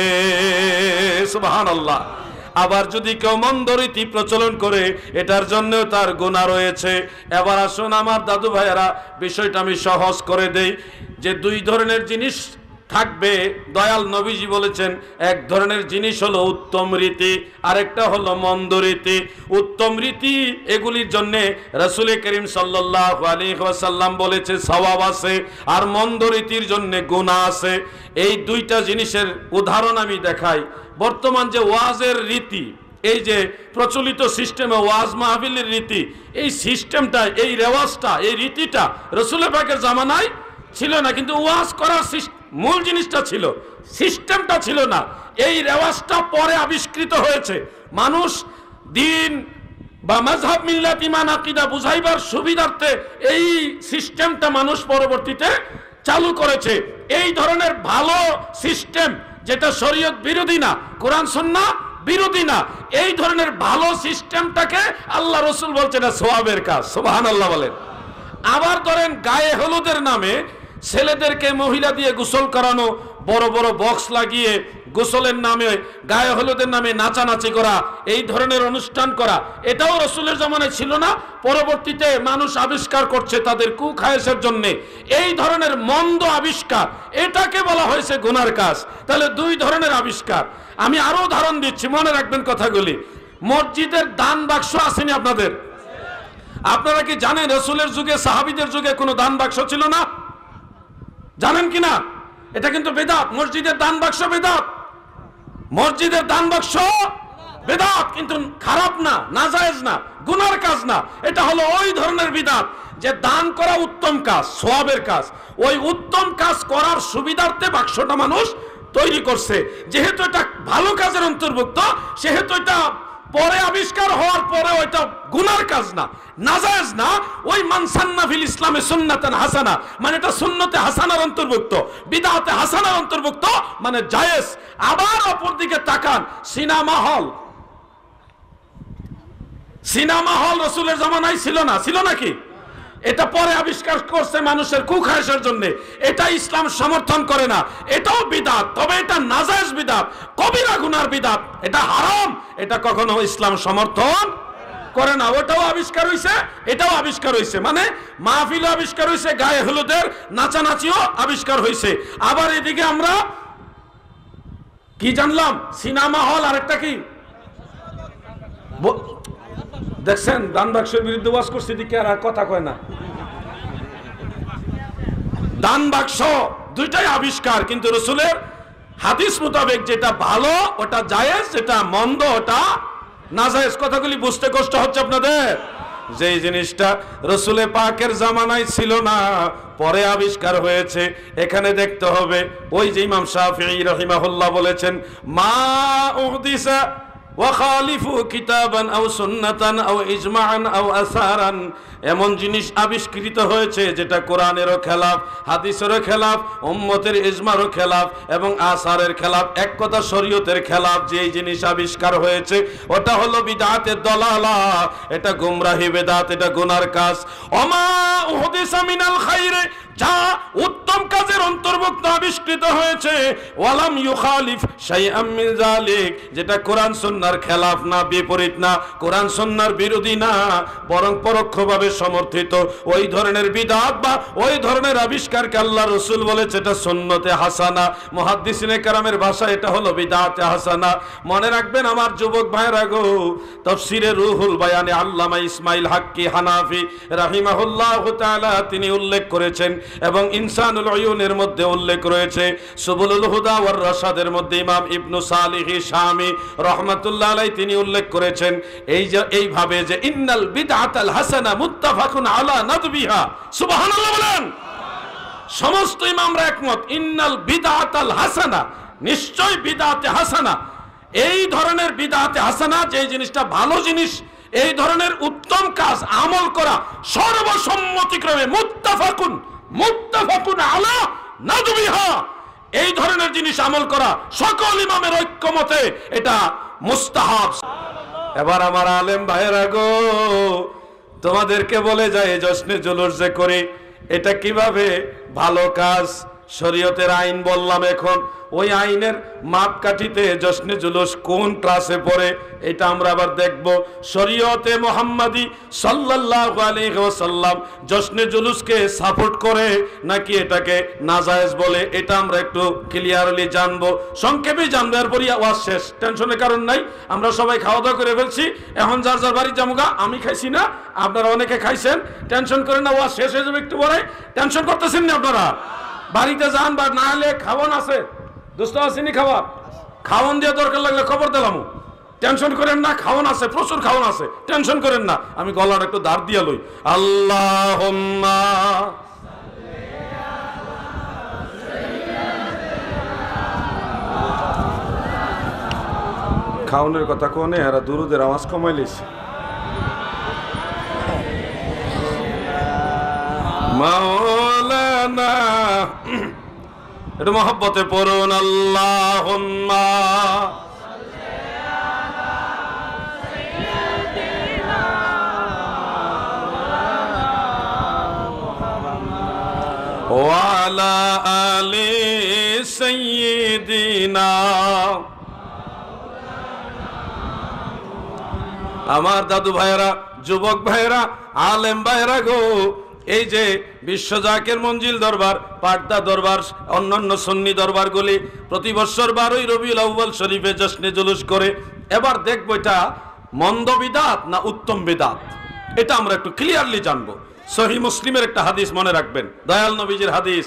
সুবহানাল্লাহ। আবার যদি কেউ মন্দ রীতি প্রচলন করে, এটার জন্যও তার গুনাহ রয়েছে। এবার আসুন আমার দাদু ভাইয়েরা, বিষয়টা আমি সহজ করে দেই, যে দুই ধরনের জিনিস থাকবে। দয়াল নবীজি বলেছেন, এক ধরনের জিনিস হলো উত্তম রীতি, আরেকটা হলো মন্দ রীতি। উত্তম রীতি এগুলির জন্য রাসূল করিম সাল্লাল্লাহু আলাইহি ওয়াসাল্লাম বলেছে সওয়াব আছে, আর মন্দ রীতির জন্য গুনাহ আছে। এই দুইটা জিনিসের উদাহরণ আমি দেখাই। বর্তমান যে ওয়াজের রীতি, এই যে প্রচলিত সিস্টেমে ওয়াজ মাহফিলের রীতি, এই সিস্টেমটা, এই রেওয়াজটা, এই রীতিটা রাসূল পাকের জামানায় ছিল না, কিন্তু ওয়াজ করার মূল জিনিসটা ছিল, সিস্টেমটা ছিল না। এই রেওয়াজটা পরে আবিষ্কৃত হয়েছে। মানুষ দিন বা মাযহাব মিল্লাত ঈমান আকীদা বুঝাইবার সুবিধার্থে এই সিস্টেমটা মানুষ পরবর্তীতে চালু করেছে। এই ধরনের ভালো সিস্টেম, যেটা শরীয়ত বিরোধী না, কোরআন সুন্নাহ বিরোধী না, এই ধরনের ভালো সিস্টেমটাকে আল্লাহ রাসূল বলছেন না সওয়াবের কাজ। সুবহানাল্লাহ বলেন। আবার ধরেন গায়ে হলুদের নামে ছেলেদেরকে মহিলা দিয়ে গোসল করানো, বড় বড় বক্স লাগিয়ে গোসলের নামে, গায়ে হলুদের নামে নাচানাচি করা, এই ধরনের অনুষ্ঠান করা, এটাও রাসূলের জামানায় ছিল না, পরবর্তীতে মানুষ আবিষ্কার করছে তাদের কুখায়েশের জন্য। এই ধরনের মন্দ আবিষ্কার, এটাকে বলা হয়েছে গুনার কাজ। তাহলে দুই ধরনের আবিষ্কার। আমি আরো উদাহরণ দিচ্ছি, মনে রাখবেন কথাগুলি। মসজিদের দান বাক্স আসেনি আপনাদের? আপনারা কি জানেন রাসূলের যুগে, সাহাবীদের যুগে কোনো দান বাক্স ছিল না? জানেন কিনা? এটা কিন্তু বেদাত। মসজিদের দান বাক্স বেদাত, মসজিদের দান বাক্স বেদাত, কিন্তু খারাপ না, নাজায়েজ না, গুনার কাজ না। এটা হলো ওই ধরনের বিদাত যে দান করা উত্তম কাজ, সওয়াবের কাজ। ওই উত্তম কাজ করার সুবিধার্থে বাক্সটা মানুষ তৈরি করছে। যেহেতু এটা ভালো কাজের অন্তর্ভুক্ত, সেহেতু এটা পরে আবিষ্কার হওয়ার পরে ওইটা গুনার কাজ না, নাজায়েজ না। ওই মান সান্না ফিল ইসলামে সুন্নাতান হাসানা, মানে এটা সুন্নতে হাসানার অন্তর্ভুক্ত, বিদআতে হাসানার অন্তর্ভুক্ত, মানে জায়েজ। আবার অপর দিকে তাকান, সিনেমা হল, সিনেমা হল রাসূলের জামানায় ছিল না, ছিল নাকি? এটা পরে আবিষ্কার করছে মানুষের কুখায়েশের জন্য। এটা ইসলাম সমর্থন করে না, এটাও বিদআত, তবে এটা নাজায়েজ বিদআত, কবিরা গুনার বিদআত, এটা হারাম, এটা কখনো ইসলাম সমর্থন করে না। ওটাও আবিষ্কার হইছে, এটাও আবিষ্কার হইছে, মানে মাহফিলও আবিষ্কার হইছে, গায়ে হলুদের নাচানাচিও আবিষ্কার হইছে। আবার এদিকে আমরা কি জানলাম? সিনেমা হল, আরেকটা কি দেখছেন? দান বাক্সের বিরুদ্ধে ওয়াজ করছে, দিকে আর কথা কয় না। দান বাক্স দুইটাই আবিষ্কার, কিন্তু রাসূলের হাদিস মোতাবেক যেটা ভালো ওটা জায়েজ, যেটা মন্দ ওটা নাজায়েজ। কথাগুলি বুঝতে কষ্ট হচ্ছে আপনাদের? যেই জিনিসটা রাসূলে পাকের জামানায় ছিল না, পরে আবিষ্কার হয়েছে। এখানে দেখতে হবে, ওই যে ইমাম শাফিঈ রাহিমাহুল্লাহ বলেছেন, মা উহদিসা ওয়াখালিফু কিতাবান আও সুন্নাতান আও ইজমাআন আও আসারান, এমন জিনিস আবিষ্কৃত হয়েছে যেটা কোরআনেরও খেলাফ, হাদিসেরও খেলাফ, উম্মতের ইজমারও খেলাফ এবং আসারের খেলাফ, এক কথা শরীয়তের খেলাফ। যে জিনিস আবিষ্কার হয়েছে ওটা হলো বিদআতের দলালা, এটা গুমরাহি বেদাত, এটা গুনার কাজ। ওমা উহদিসা মিনাল খাইরে, যা উত্তম কাজের অন্তর্ভুক্ত আবিষ্কৃত হয়েছে, ওয়ালাম ইউখালিফ শাইআম মিন যালিক, যেটা কোরআন সুন্নাহর খেলাফ না, বিপরীত না, কোরআন সুন্নাহর বিরোধী না, বরং পরোক্ষভাবে সমর্থিত, ওই ধরনের বিদআত বা ওই ধরনের আবিষ্কারকে আল্লাহ রাসূল বলেছে এটা সুন্নতে হাসানা। মুহাদ্দিসিনে কেরামের ভাষা এটা হলো বিদআতে হাসানা। মনে রাখবেন আমার যুবক ভাইরা গো, তাফসীরে রুহুল বায়ানে আল্লামা ইসমাইল হাক্কি হানাফি রাহিমাহুল্লাহু তাআলা তিনি উল্লেখ করেছেন, এবং ইনসানুল উয়ুনের মধ্যে উল্লেখ রয়েছে, সুবুলুল হুদা ওয়ার রাশাদের মধ্যে ইমাম ইবনু সালিহ শামি রাহমাতুল্লাহ আলাইহি তিনি উল্লেখ করেছেন এইভাবে যে ইন্নাল বিদআতাল হাসানা মুত্তাফাকুন আলা নাদবিহা। সুবহানাল্লাহ বলেন। সমস্ত ইমামরা একমত, ইন্নাল বিদআতাল হাসানা, নিশ্চয় বিদআতে হাসানা, এই ধরনের বিদআতে হাসানা, যে জিনিসটা ভালো জিনিস, এই ধরনের উত্তম কাজ আমল করা সর্বসম্মতিক্রমে মুত্তাফাকুন আলা নাদবিহা, এই ধরনের জিনিস আমল করা সকল ইমামের ঐক্যমতে এটা মুস্তাহাব। এবার আমার আলেম ভাইয়েরা গো, তোমাদেরকে বলে যায় জশ্নে জুলুস যে করি এটা কিভাবে ভালো কাজ, শরীয়তের আইন বললাম। এখন ওই আইনের মাপকাঠিতে জশ্নে জুলুস কোন ক্লাসে পড়ে এটা আমরা আবার দেখব। শরীয়তে মুহাম্মাদি সাল্লাল্লাহু আলাইহি ওয়াসাল্লাম জশ্নে জুলুসকে সাপোর্ট করে নাকি এটাকে নাজায়েজ বলে, এটা আমরা একটু ক্লিয়ারলি জানবো, সংক্ষেপে জানবো। এরপরই ওয়াজ শেষ, টেনশনের কারণ নাই, আমরা সবাই খাওয়া দাওয়া করে ফেলছি, এখন যার যার বাড়ি যামুগা। আমি খাইছি না, আপনারা অনেকে খাইছেন, টেনশন করেন না, ওয়াজ শেষ হয়ে যাবে একটু পরে। টেনশন করতেছেন না আপনারা? বাড়িতে যান, বা না হলে খাওয়ান আছে, দোস্ত আসেনি খাবার, খাওয়ান দিয়ে দরকার লাগলে খবর দিলাম। টেনশন করেন না, খাওয়ান আছে, প্রচুর খাওয়ান আছে, টেনশন করেন না। আমি গলার একটু ধার দিয়া লই। আল্লাহুম্মা খাওয়ানোর কথা কোনে, এরা দুরুদের আওয়াজ কমাইলিস। মাওলানা একটু মহব্বতে পড়ুন, আল্লাহুম্মা ওয়া আলা আলি সাইয়্যিদিনা। আমার দাদু ভাইয়েরা, যুবক ভাইয়েরা, আলেম ভাইয়েরা গো, এই যে বিশ্ব জাকের মঞ্জিল দরবার, পাটদা দরবার, অন্যান্য সুন্নি দরবারগুলি প্রতি বছর 12ই রবিউল আউয়াল শরীফে জশ্নে জুলুস করে। এবার দেখবো এটা মন্দ বিদাত না উত্তম বিদাত, এটা আমরা একটু ক্লিয়ারলি জানবো। সহিহ মুসলিমের একটা হাদিস মনে রাখবেন, দয়াল নবীজির হাদিস,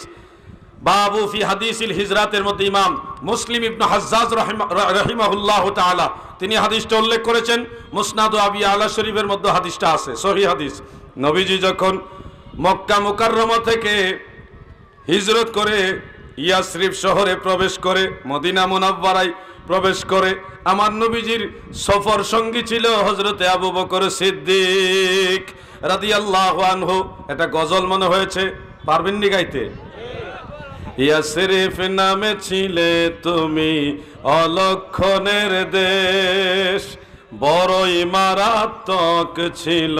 বাবু ফি হাদিসিল হিজরাতের মধ্যে ইমাম মুসলিম ইবনে হাজ্জাজ রাহিমাহুল্লাহ তাআলা তিনি হাদিসটা উল্লেখ করেছেন। মুসনাদ আবি আলা শরীফের মধ্যে হাদিসটা আছে, সহিহ হাদিস। নবীজি যখন মক্কা মুকাররমা থেকে হিজরত করে ইয়াসরিব শহরে প্রবেশ করে, মদিনা মুনাওয়ারায় প্রবেশ করে, আমার নবীজির সফর সঙ্গী ছিল হযরতে আবু বকর সিদ্দিক রাদিয়াল্লাহু আনহু। এটা গজল মনে হয়েছে, পারবেন নি গাইতে? ইয়াসরিফ নামে ছিলে তুমি অলক্ষণের দেশ, বড়ই মারাত্মক ছিল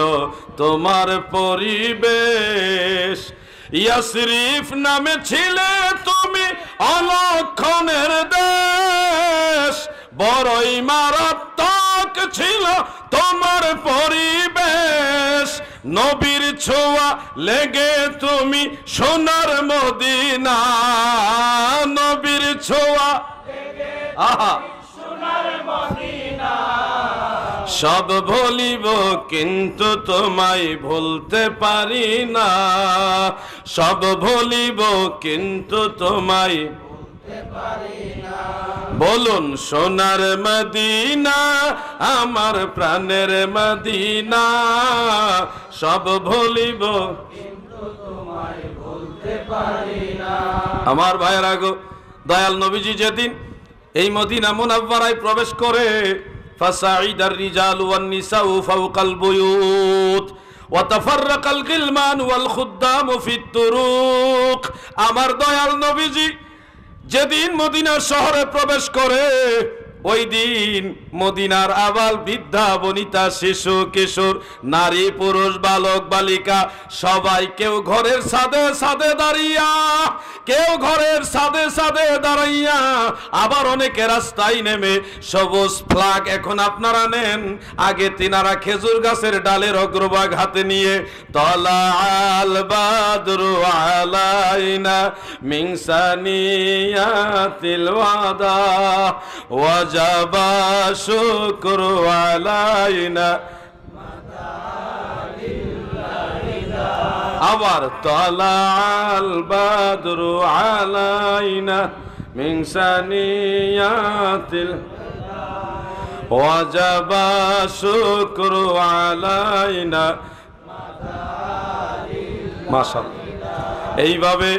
তোমার পরিবেশ। ইয়াসরিফ নামে ছিলে তুমি অলক্ষণের দেশ, বড়ই মারাত্মক ছিল তোমার পরিবেশ। নবীর ছোঁয়া লেগে তুমি সোনার মদিনা, নবীর ছোঁয়া আহা সোনার মদিনা। সব ভুলিব কিন্তু তোমায় ভুলতে পারি না, সব ভুলিব কিন্তু তোমায় ভুলতে পারি না। বলুন সোনার মদিনা আমার প্রাণের মদিনা, সব ভুলিব কিন্তু তোমায় ভুলতে পারি না। আমার ভাইয়েরা গো, দয়াল নবীজি যেদিন এই মদিনা মুনাওয়ারায় প্রবেশ করে, ফাসাইদার রিজালু ওয়ান নিসাউ ফাওকাল বুয়ুত ওয়া তাফাররাকাল গিলমান ওয়াল খুদ্দামু ফিত তুরুক। আমার দয়াল নবীজি যেদিন মদিনা শহরে প্রবেশ করে ওই দিন মদিনার আবাল বৃদ্ধা বনিতা শিশু কিশোর নারী পুরুষ বালক বালিকা সবাই কেউ ঘরের ছাদে ছাদে দাঁড়িয়া, কেউ ঘরের ছাদে ছাদে দাঁড়াইয়া, আবার অনেকে রাস্তায় নেমে সবুজ ফ্ল্যাগ এখন আপনারা নেন, আগে তিনারা খেজুর গাছের ডালের অগ্রভাগ হাতে নিয়ে তলাআল বাদরু আলাইনা মিন সানিয়াতিল ওয়াদা ওয়াজাবা শুকরু আলাইনা। আবার তলাআল বাদরু আলাইনা মিন সানিয়াতিল ওয়াজাবা শুকরু আলাইনা। মাশাআল্লাহ। এইভাবে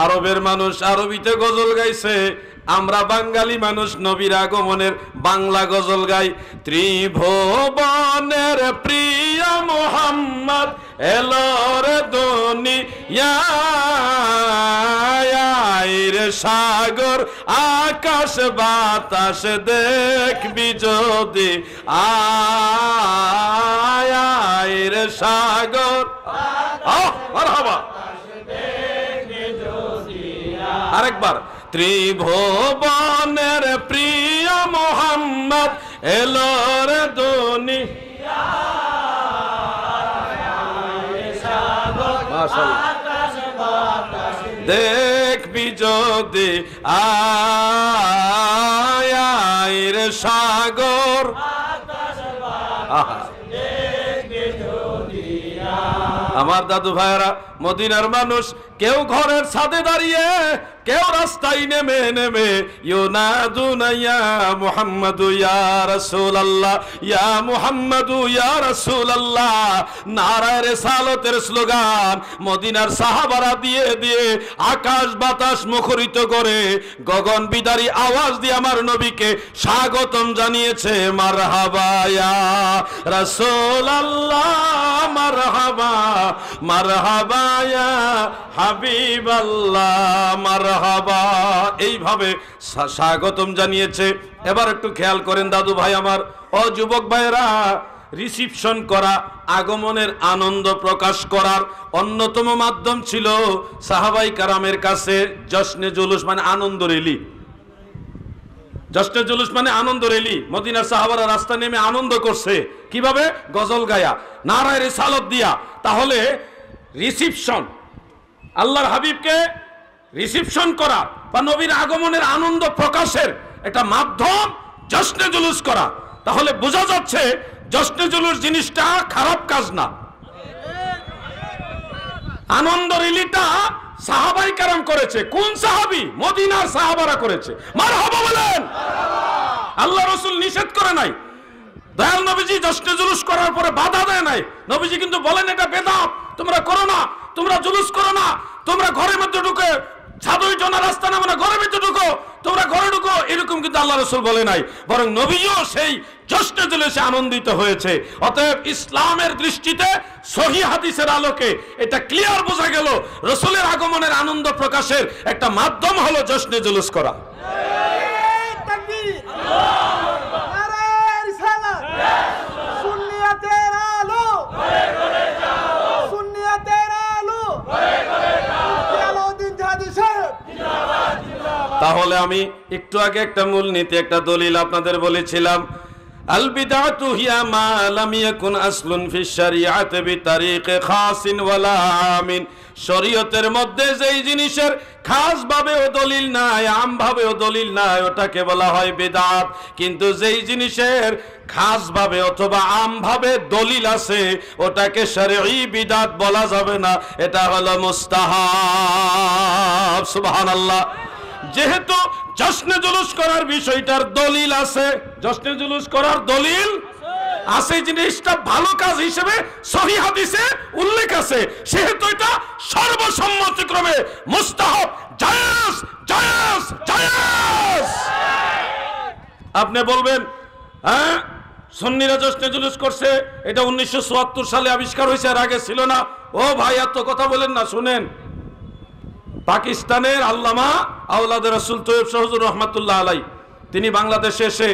আরবের মানুষ আরবিতে গজল গাইছে, আমরা বাঙালি মানুষ নবীর আগমনের বাংলা গজল গাই। ত্রিভুবনের প্রিয় মুহাম্মদ এলোর দুনিয়ায়, সাগর আকাশ বাতাস দেখবি যদি আয় সাগর। মারহাবা। আরেকবার, ত্রিভুবনের প্রিয় মুহাম্মদ এলোর দুনিয়ায়, দেখবি যদি আয় সাগর। আমার দাদু ভাইরা মদিনার মানুষ কেউ ঘরের ছাদে দাঁড়িয়ে, কেউ রাস্তায় নেমে নেমে ইউনাদুনা ইয়া মুহাম্মাদু ইয়া রাসূলুল্লাহ, ইয়া মুহাম্মাদু ইয়া রাসূলুল্লাহ, নারায়ে রিসালাতের স্লোগান মদিনার সাহাবারা দিয়ে দিয়ে আকাশ বাতাস মুখরিত করে গগন বিদারী আওয়াজ দিয়ে আমার নবীকে স্বাগতম জানিয়েছে। মারহাবা ইয়া রাসূলুল্লাহ, মারহাবা মারহাবা ইয়া হাবিবাল্লাহ, মারহাবা। এইভাবে স্বাগতম জানিয়েছে। এবার একটু খেয়াল করেন দাদু ভাই আমার, ও যুবক ভাইরা, রিসিপশন করা, আগমনের আনন্দ প্রকাশ করার অন্যতম মাধ্যম ছিল সাহাবাই কারামের কাছে জশ্নে জুলুস মানে আনন্দ রেলি। জশ্নে জুলুস মানে আনন্দ রেলি। মদিনার সাহাবারা রাস্তা নেমে আনন্দ করছে কিভাবে? গজল গায়া, নারায়ে রিসালাত দিয়া। তাহলে রিসিপশন, আল্লাহর হাবিবকে রিসিপশন করা বা নবীর আগমনের আনন্দ প্রকাশের একটা মাধ্যম জশ্নে জুলুস করা। তাহলে বোঝা যাচ্ছে জশ্নে জুলুস জিনিসটা খারাপ কাজ না। আনন্দ রিলিটা সাহাবাই কারাম করেছে। কোন সাহাবী? মদিনার সাহাবারা করেছে। মারহাবা বলেন। আল্লাহ রাসূল নিষেধ করে নাই। দয়াল নবীজি জশ্নে জুলুস করার পরে বাধা দেয় নাই। নবীজি কিন্তু বলেন এটা বেদাত, তোমরা করো না, তোমরা জুলুস করো না, তোমরা ঘরের মধ্যে ঢুকে ছাদই জনা রাস্তা না মানে ঘরের মধ্যে ঢুকো, তোমরা ঘরে ঢুকো, এরকম কিন্তু আল্লাহ রাসূল বলে নাই। বরং নবীও সেই জশ্নে জুলুসে আনন্দিত হয়েছে। অতএব ইসলামের দৃষ্টিতে সহিহ হাদিসের আলোকে এটা ক্লিয়ার বোঝা গেল রাসূলের আগমনের আনন্দ প্রকাশের একটা মাধ্যম হলো জশ্নে জুলুস করা। তাহলে আমি একটু আগে একটা মূলনীতি, একটা দলিল আপনাদের বলেছিলাম, আল বিদআতু হিয়া মা লাম ইয়াকুন আসলুন ফিশ শরিআতি বিতারিকি খাসিন ওয়ালা আমিন। শরীয়তের মধ্যে যেই জিনিসের খাস ভাবেও দলিল নাই, আম ভাবেও দলিল নাই, ওটাকে বলা হয় বিদআত। কিন্তু যেই জিনিসের খাস ভাবে অথবা আম ভাবে দলিল আছে ওটাকে শরঈ বিদআত বলা যাবে না, এটা হলো মুস্তাহাব। সুবহানাল্লাহ। যেহেতু জশ্নে জুলুস করার বিষয়টার দলিল আছে, জশ্নে জুলুস করার দলিল আছে, জিনিসটা ভালো কাজ হিসেবে সহিহ হাদিসে উল্লেখ আছে, সেহেতু এটা সর্বসম্মতিক্রমে মুস্তাহাব, জায়েজ জায়েজ জায়েজ। আপনি বলবেন হ্যাঁ সুন্নিরা জশ্নে জুলুস করছে, এটা 1974 সালে আবিষ্কার হয়েছে, আর আগে ছিল না। ও ভাই এত কথা বলেন না, শুনেন। পাকিস্তানের আল্লামা আওলাদ রাসূল তৈয়ব শাহ হুজুর রহমাতুল্লাহ আলাই, তিনি বাংলাদেশে এসে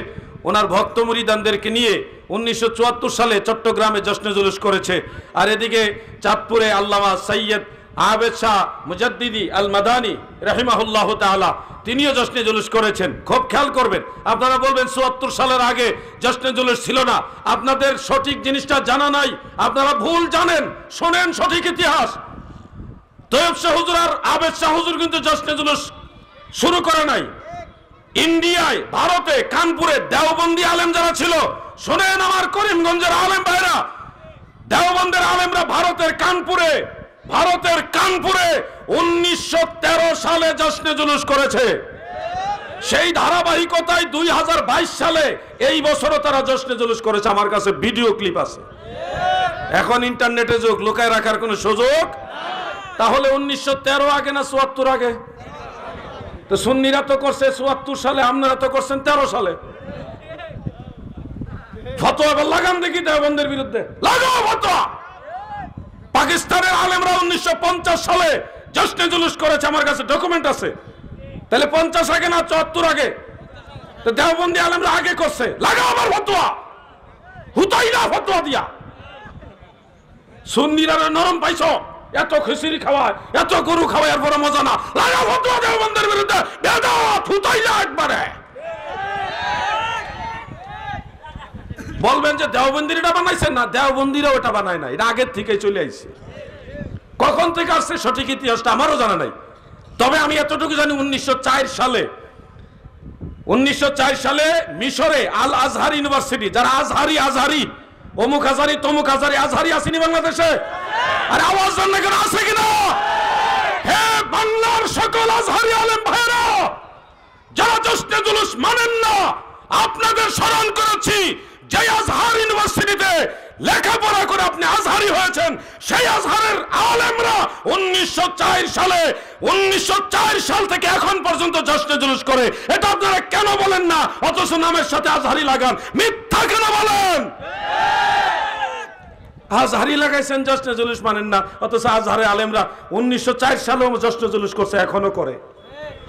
ওনার ভক্ত মুরিদানদেরকে নিয়ে 1974 সালে চট্টগ্রামে জশ্নে জুলুস করেছে। আর এদিকে চাঁদপুরে আল্লামা সৈয়দ আবেদ শাহ মুজাদ্দিদি আল মাদানী রাহিমাহুল্লাহ তাআলা, তিনিও জশ্নে জুলুস করেছেন। খুব খেয়াল করবেন। আপনারা বলবেন 74 সালের আগে জশ্নে জুলুস ছিল না, আপনাদের সঠিক জিনিসটা জানা নাই, আপনারা ভুল জানেন। শোনেন সঠিক ইতিহাস। তৈয়ব শাহ হুজুর আর আবেদ শাহ হুজুর কিন্তু জশ্নে জুলুস শুরু করে নাই। ইন্ডিয়ায়, ভারতে, কানপুরে দেওবন্দি আলেম যারা ছিল, শোনেন আমার করিমগঞ্জের আলেম ভাইরা, দেওবন্দের আলেমরা ভারতের কানপুরে 1913 সালে জশ্নে জুলুস করেছে। সেই ধারাবাহিকতায় 2022 সালে এই বছরও তারা জশ্নে জুলুস করেছে। আমার কাছে ভিডিও ক্লিপ আছে। এখন ইন্টারনেটে যুগ, লুকায় রাখার কোনো সুযোগ। তাহলে 1913 আগে না 74 আগে? তো সুন্নিরা তো করছে 74 সালে, আপনারা তো করছেন 13 সালে। ফতোয়া লাগান দেখি দেওবন্দের বিরুদ্ধে, লাগাও ফতোয়া। পাকিস্তানের আলেমরা 1950 সালে জশ্নে জুলুস করেছে, আমার কাছে ডকুমেন্ট আছে। তাহলে 50 আগে না 74 আগে? তো দেওবন্দি আলেমরা আগে করছে, লাগাও আমার ফতোয়া। হুতাইলা ফতোয়া দিয়া সুন্নিরা নরম পাইছো, এত খিচুড়ি খাওয়ায়, এত গরু খাওয়ায়, এর পরে মজা না, লাগাও ফতোয়া দেওবন্দের বিরুদ্ধে। বেদাত হুতাইলা একবারে। বলবেন যে দেওবন্দিরা বানাইছেন না, দেওবন্দিরা ওটা বানায় না, এটা আগের থেকেই চলে আইছে। কখন থেকে আসছে সঠিক ইতিহাসটা আমারও জানা নাই। তবে আমি এতটুকু জানি 1904 সালে মিশরে আল আজহার ইউনিভার্সিটি, যারা আজহারি অমুক আজহারি তমুক আজহারি আসেনি বাংলাদেশে? আর আওয়াজ জান না কেন, আছে কিনা? হে বাংলার সকল আজহারি আলেম ভাইরা, যারা জশ্নে জুলুস মানেন না, আপনাদের স্মরণ করেছি, যে আজহার ইউনিভার্সিটিতে লেখাপড়া করে আপনি আজহারি হয়েছেন, সেই আজহারের আলেমরা 1904 সাল থেকে এখন পর্যন্ত জশ্নে জুলুস করে। এটা আপনারা কেন বলেন না, অথচ নামের সাথে আজহারি লাগান? মিথ্যা কেন বলেন? আজহারি লাগাইছেন, জশ্নে জুলুস মানেন না, অথচ আজহারের আলেমরা 1904 সালেও জশ্নে জুলুস করছে, এখনো করে।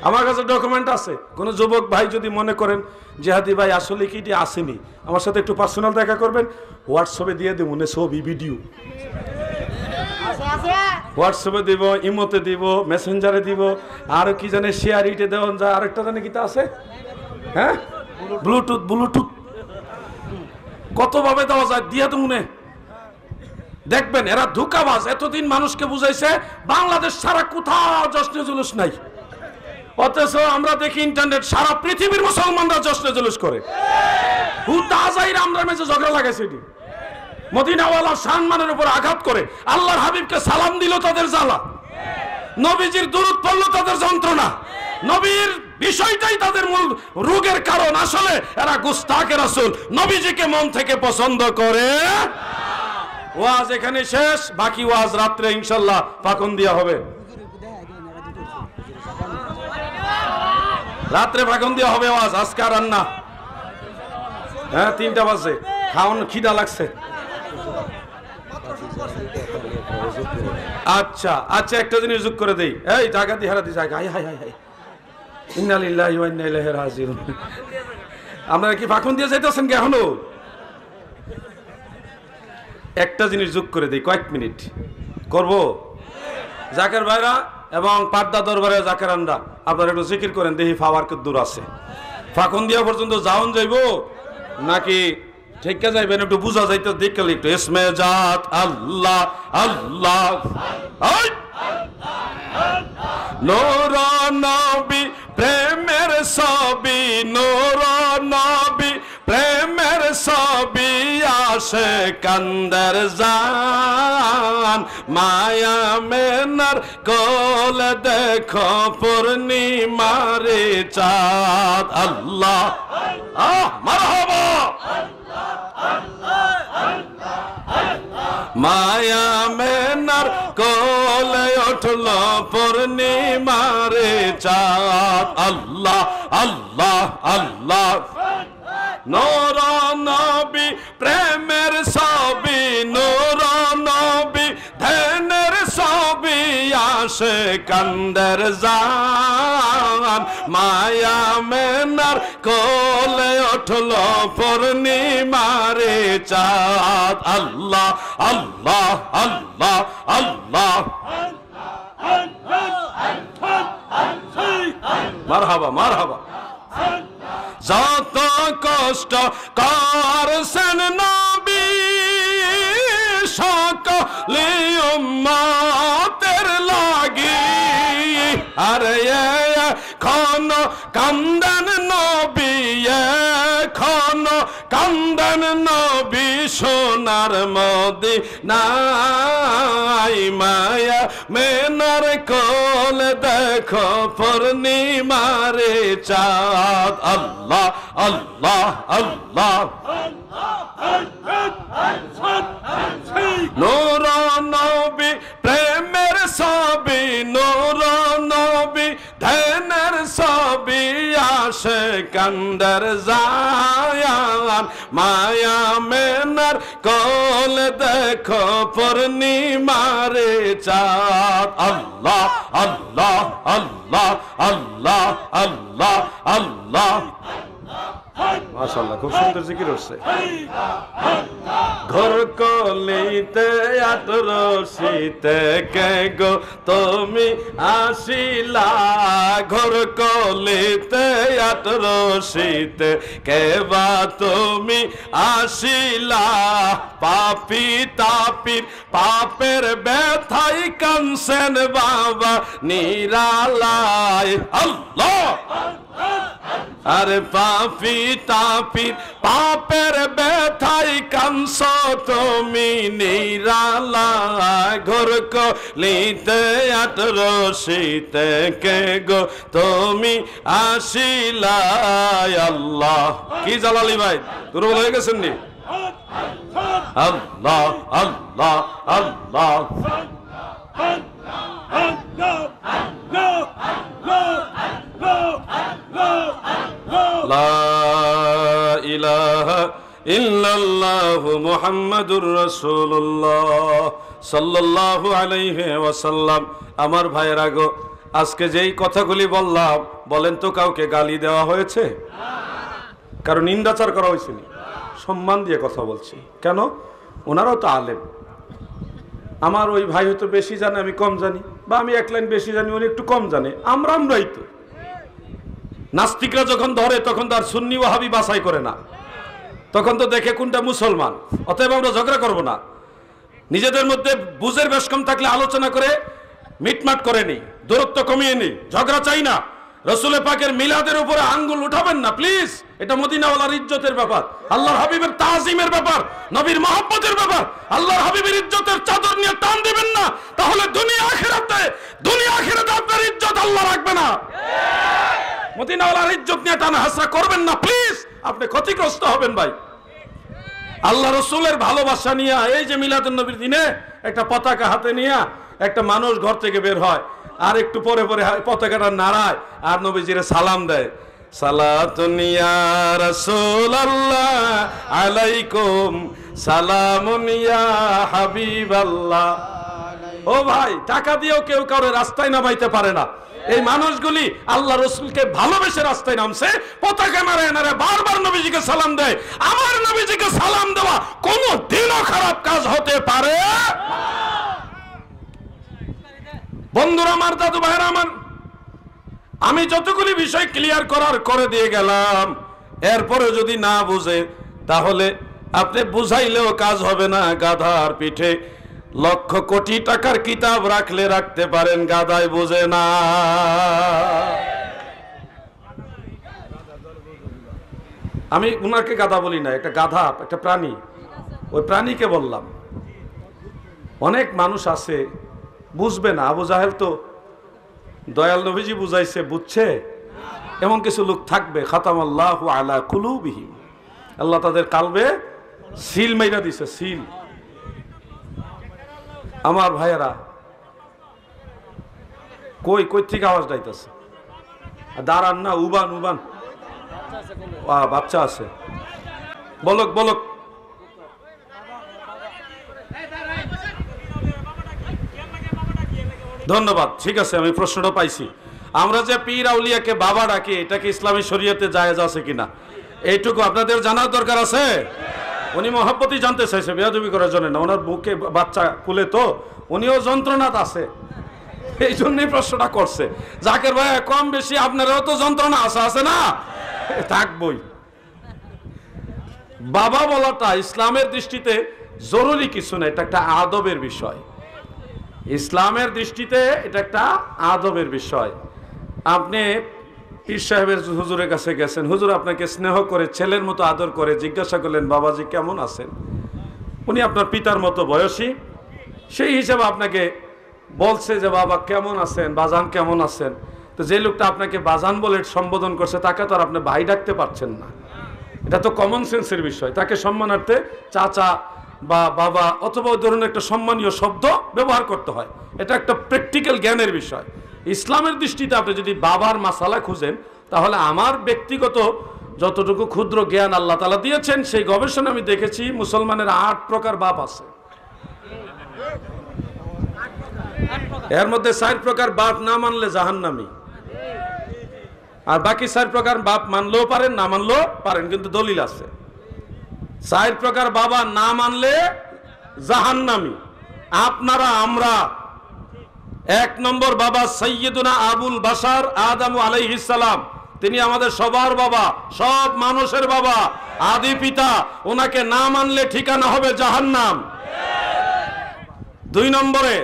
আমার কাছে ডকুমেন্ট আছে। কোন যুবক ভাই যদি মনে করেন জিহাদি ভাই আসলে কি এটি আসেনি, আমার সাথে একটু পার্সোনাল দেখা করবেন, হোয়াটসঅ্যাপে দিয়ে দেবো ছবি ভিডিও, হোয়াটসঅ্যাপে দিব, ইমোতে দিব, মেসেঞ্জারে দিব, আর কি জানে শেয়ার ইটে দেওয়া যায়, আরেকটা জানে কি তা আছে, হ্যাঁ ব্লুটুথ কতভাবে দেওয়া যায়, দিয়া তো মনে দেখবেন। এরা ধোঁকাবাজ। এতদিন মানুষকে বুঝাইছে বাংলাদেশ ছাড়া কোথাও জশ্নে জুলুস নাই, অথচ আমরা দেখি ইন্টারনেট সারা পৃথিবীর মুসলমানরা জশ্নে জুলুস করে। আমরা মেজে ঝগড়া লাগাইছে, এটি মদিনাওয়ালা সম্মানের উপর আঘাত করে। আল্লাহর হাবিবকে সালাম দিল তাদের জ্বালা, নবীজির দুরূদ পড়ল তাদের যন্ত্রণা, নবীর বিষয়টাই তাদের মূল রোগের কারণ। আসলে এরা গুস্তাখে রাসূল, নবীজিকে মন থেকে পছন্দ করে। ওয়াজ এখানে শেষ, বাকি ওয়াজ রাত্রে ইনশাআল্লাহ পাকন্দিয়া হবে। রাত্রে পাকন্দিয়া হবে ওয়াজ, আজকে আর রান্না। হ্যাঁ 3টা বাজে, খাওন খিদা লাগছে। আচ্ছা আচ্ছা, একটা জিনিস যোগ করে দেই। এই টাকা দিয়ে হারাতে জায়গা, হাই হাই হাই হাই, ইন্না লিল্লাহি ওয়া ইন্না ইলাইহি রাজিউন। আপনারা কি ফাঁকুন দিয়ে যাইতেছেন কি এখনো? একটা জিনিস যোগ করে দেই, কয়েক মিনিট করব। জাকের ভাইরা এবং পাড্ডা দরবারে জাকেরানরা, আপনারা একটু জিকির করেন, দেখি পাওয়ার কত দূর আছে। ফাঁকুন দিয়া পর্যন্ত যাওন যাইব নাকি ঠিক যাইবেন, একটু বুঝা যাইতে দেখলে একটু। ইসমে জাত আল্লাহ আল্লাহ, নূর নবী প্রেমের ছবি, নূর নবী প্রেমের ছবি, আসে কান্দের জান, মায়া মেনার কোল দেখো পূর্ণিমারে চাঁদ। আল্লাহ মারহাবা, মায়া মেনার কোলে উঠল পূর্ণিমারে চাঁদ। আল্লাহ আল্লাহ আল্লাহ, নূর নবী প্রেমের ছবি, নূর নবী ধ্যানের ছবি, আসে কান্দের জান মায়া মেনার কোলে উঠল পূর্ণিমারে চাঁদ। আল্লাহ আল্লাহ আল্লাহ আল্লাহ, মারহাবা মারহাবা। যত কষ্ট করছেন নবী সকলে উম্মতের লাগি, আরে এখন কান্দেন নবী, এখন কান্দেন নবী সোনার মদিনায়, মায়া মেনার কোল দেখো পূর্ণিমারে চাঁদ। আল্লাহ আল্লাহ আল্লাহ, নূর নবী প্রেমের ছবি, নূর নবী ধ্যানের ছবি, আসে কান্দার জায়ান মায়া মেনার কোল দেখো পূর্ণিমারে চাঁদ। আল্লাহ আল্লাহ আল্লাহ আল্লাহ আল্লাহ আল্লাহ, মাশাআল্লাহ খুব সুন্দর জিকির হচ্ছে। ঘর কলিতে আটরশিতে কে গো তুমি আসিলা, ঘর কলিতে আটরশিতে কে বা তুমি আসিলা, পাপি তাপির পাপের ব্যথাই কানছেন বাবা নিরালায়। আল্লাহ, আরে পাপি তাপির পাপের ব্যথাই কানছ তুমি নিরালায়, ঘর কলিতে আটরশিতে কে গো তুমি আসিলা। আল্লাহ, কি জালালি ভাই দুর্বল হয়ে গেছেন নি? আল্লাহ আল্লাহ আল্লাহ, লা ইলাহা ইল্লাল্লাহু মুহাম্মাদুর রাসূলুল্লাহ সাল্লাল্লাহু আলাইহি ওয়াসাল্লাম। আমার ভাইয়েরা গো, আজকে যেই কথাগুলি বললাম, বলেন তো কাউকে গালি দেওয়া হয়েছে? কারণ নিন্দাচার করা হয়েছে? সম্মান দিয়ে কথা বলছি। কেন? ওনারাও তো আলেম। আমার ওই ভাই হয়তো বেশি জানে, আমি কম জানি, বা আমি এক লাইন বেশি জানি, উনি একটু কম জানে। আমরাই তো নাস্তিকরা যখন ধরে তখন তার সুন্নি ওয়াহাবি বাছাই করে না, তখন তো দেখে কোনটা মুসলমান। অতএব আমরা ঝগড়া করব না, নিজেদের মধ্যে বুঝের বেশ কম থাকলে আলোচনা করে মিটমাট করে নি, দূরত্ব কমিয়ে নি, ঝগড়া চাই না। রসুল পাকের মিলাদের উপরে আঙ্গুল উঠাবেন না প্লিজ। এটা মদিনাওয়ালার ইজ্জতের ব্যাপার, আল্লাহর হাবিবের তাজিমের ব্যাপার, নবীর মহব্বতের ব্যাপার। আল্লাহর হাবিবের ইজ্জতের চাদর নিয়ে টান দিবেন না, তাহলে দুনিয়া আখিরাতে আপনার ইজ্জত আল্লাহ রাখবে না। মদিনাওয়ালার ইজ্জত নিয়ে টানা হাসরা করবেন না প্লিজ, আপনি ক্ষতিগ্রস্ত হবেন ভাই। আল্লাহ রসুলের ভালোবাসা নিয়ে এই যে মিলাদুন নবীর দিনে একটা পতাকা হাতে নিয়ে একটা মানুষ ঘর থেকে বের হয়, আর একটু পরে পরে পতাকাটা নাড়ায় আর নবীজিরে সালাম দেয়, সালাতুন ইয়া রাসূলুল্লাহ আলাইকুম সালামুন ইয়া হাবিবাল্লাহ। ও ভাই, টাকা দিয়েও কেউ কারো রাস্তায় নামাইতে পারে না। এই মানুষগুলি আল্লাহ রসুলকে ভালোবেসে রাস্তায় নামছে, পতাকা নাড়ায় নাড়ায় বারবার নবীজিকে সালাম দেয়। আমার নবীজিকে সালাম দেওয়া কোনো দিনও খারাপ কাজ হতে পারে? বন্ধুরা আমার, দাদু ভাইরা আমার, আমি যতগুলি বিষয় ক্লিয়ার করার করে দিয়ে গেলাম, এরপরে যদি না বুঝে তাহলে আপনি বুঝাইলেও কাজ হবে না। গাধার পিঠে লক্ষ কোটি টাকার কিতাব রাখলে রাখতে পারেন, গাধায় বুঝে না। আমি উনাকে গাধা বলি না, একটা গাধা একটা প্রাণী, ওই প্রাণীকে বললাম। অনেক মানুষ আছে বুঝবে না। আবু জাহেল তো দয়াল নবীজি বুঝাইছে, বুঝছে। এমন কিছু লোক থাকবে, খাতামাল্লাহু আলা কুলুবিহিম, আল্লাহ তাদের কালবে সিল মাইরা দিছে, সিল। আমার ভাইয়েরা, কই কই থেকে আওয়াজ যাইতেছে? দাঁড়ান না, উবান উবান, বাচ্চা আছে। বলক বলক। ধন্যবাদ, ঠিক আছে, আমি প্রশ্নটা পাইছি। আমরা যে পীর আউলিয়াকে বাবা ডাকি, এটা কি ইসলামী শরীয়তে জায়েজ আছে কিনা এইটুকু আপনাদের জানার দরকার আছে। উনি মহব্বতই জানতে চাইছে, বেয়াদবি করার জন্য না। ওনার বুকে বাচ্চা কুলে তো উনিও যন্ত্রণাত আছে, এই জন্যই প্রশ্নটা করছে। জাকের ভাই কম বেশি আপনারাও তো যন্ত্রণা আছে না, থাকবই। বাবা বলাটা ইসলামের দৃষ্টিতে জরুরি কিছু না, এটা একটা আদবের বিষয়। ইসলামের দৃষ্টিতে এটা একটা আদবের বিষয়। আপনি পীর সাহেবের হুজুরের কাছে গেছেন, হুজুর আপনাকে স্নেহ করে ছেলের মতো আদর করে জিজ্ঞাসা করলেন, বাবাজি কেমন আছেন? উনি আপনার পিতার মতো বয়সী, সেই হিসাবে আপনাকে বলছে যে বাবা কেমন আছেন, বাজান কেমন আছেন। তো যে লোকটা আপনাকে বাজান বলে সম্বোধন করছে, তাকে তো আর আপনি ভাই ডাকতে পারছেন না। এটা তো কমন সেন্সের বিষয়। তাকে সম্মানার্থে চাচা বা বাবা অথবা ওই ধরনের একটা সম্মানীয় শব্দ ব্যবহার করতে হয়। এটা একটা প্র্যাকটিক্যাল জ্ঞানের বিষয়। ইসলামের দৃষ্টিতে আপনি যদি বাবার মাসালা খুঁজেন, তাহলে আমার ব্যক্তিগত যতটুকু ক্ষুদ্র জ্ঞান আল্লাহ তাআলা দিয়েছেন, সেই গবেষণা আমি দেখেছি মুসলমানের 8 প্রকার বাপ আছে। এর মধ্যে 4 প্রকার বাপ না মানলে জাহান্নামী, আর বাকি 4 প্রকার বাপ মানলেও পারেন, না মানলেও পারেন, কিন্তু দলিল আছে। 4 প্রকার বাবা না মানলে জাহান্নামী। আপনারা আমরা 1 নম্বর বাবা সাইয়্যিদুনা আবুল বাশার আদম আলাইহিস সালাম, তিনি আমাদের সবার বাবা, সব মানুষের বাবা, আদি পিতা। ওনাকে না মানলে ঠিকানা হবে জাহান্নাম। 2 নম্বরে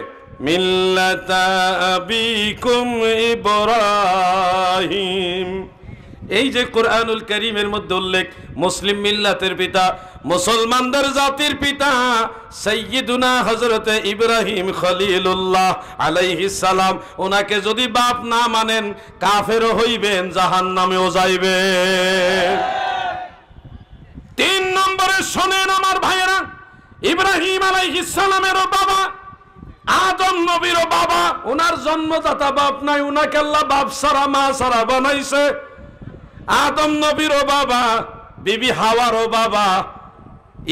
মিল্লাতা আবিকুম ইব্রাহিম, এই যে কোরআনুল কারীমের মধ্যে উল্লেখ, মুসলিম মিল্লাতের পিতা, মুসলমানদের জাতির পিতা সাইয়্যিদুনা হযরতে ইব্রাহিম খলিলুল্লাহ আলাইহিস সালাম, ওনাকে যদি বাপ না মানেন কাফেরও হইবেন, জাহান্নামেও যাইবেন। 3 নম্বরে শোনেন আমার ভাইয়েরা, ইব্রাহিম আলাইহিস সালামেরও বাবা, আদম নবীরও বাবা, ওনার জন্মদাতা বাপ নাই, ওনাকে আল্লাহ বাপ সারা মা সারা বানাইছে। আদম নবীরও বাবা, বিবি হাওয়ারও বাবা,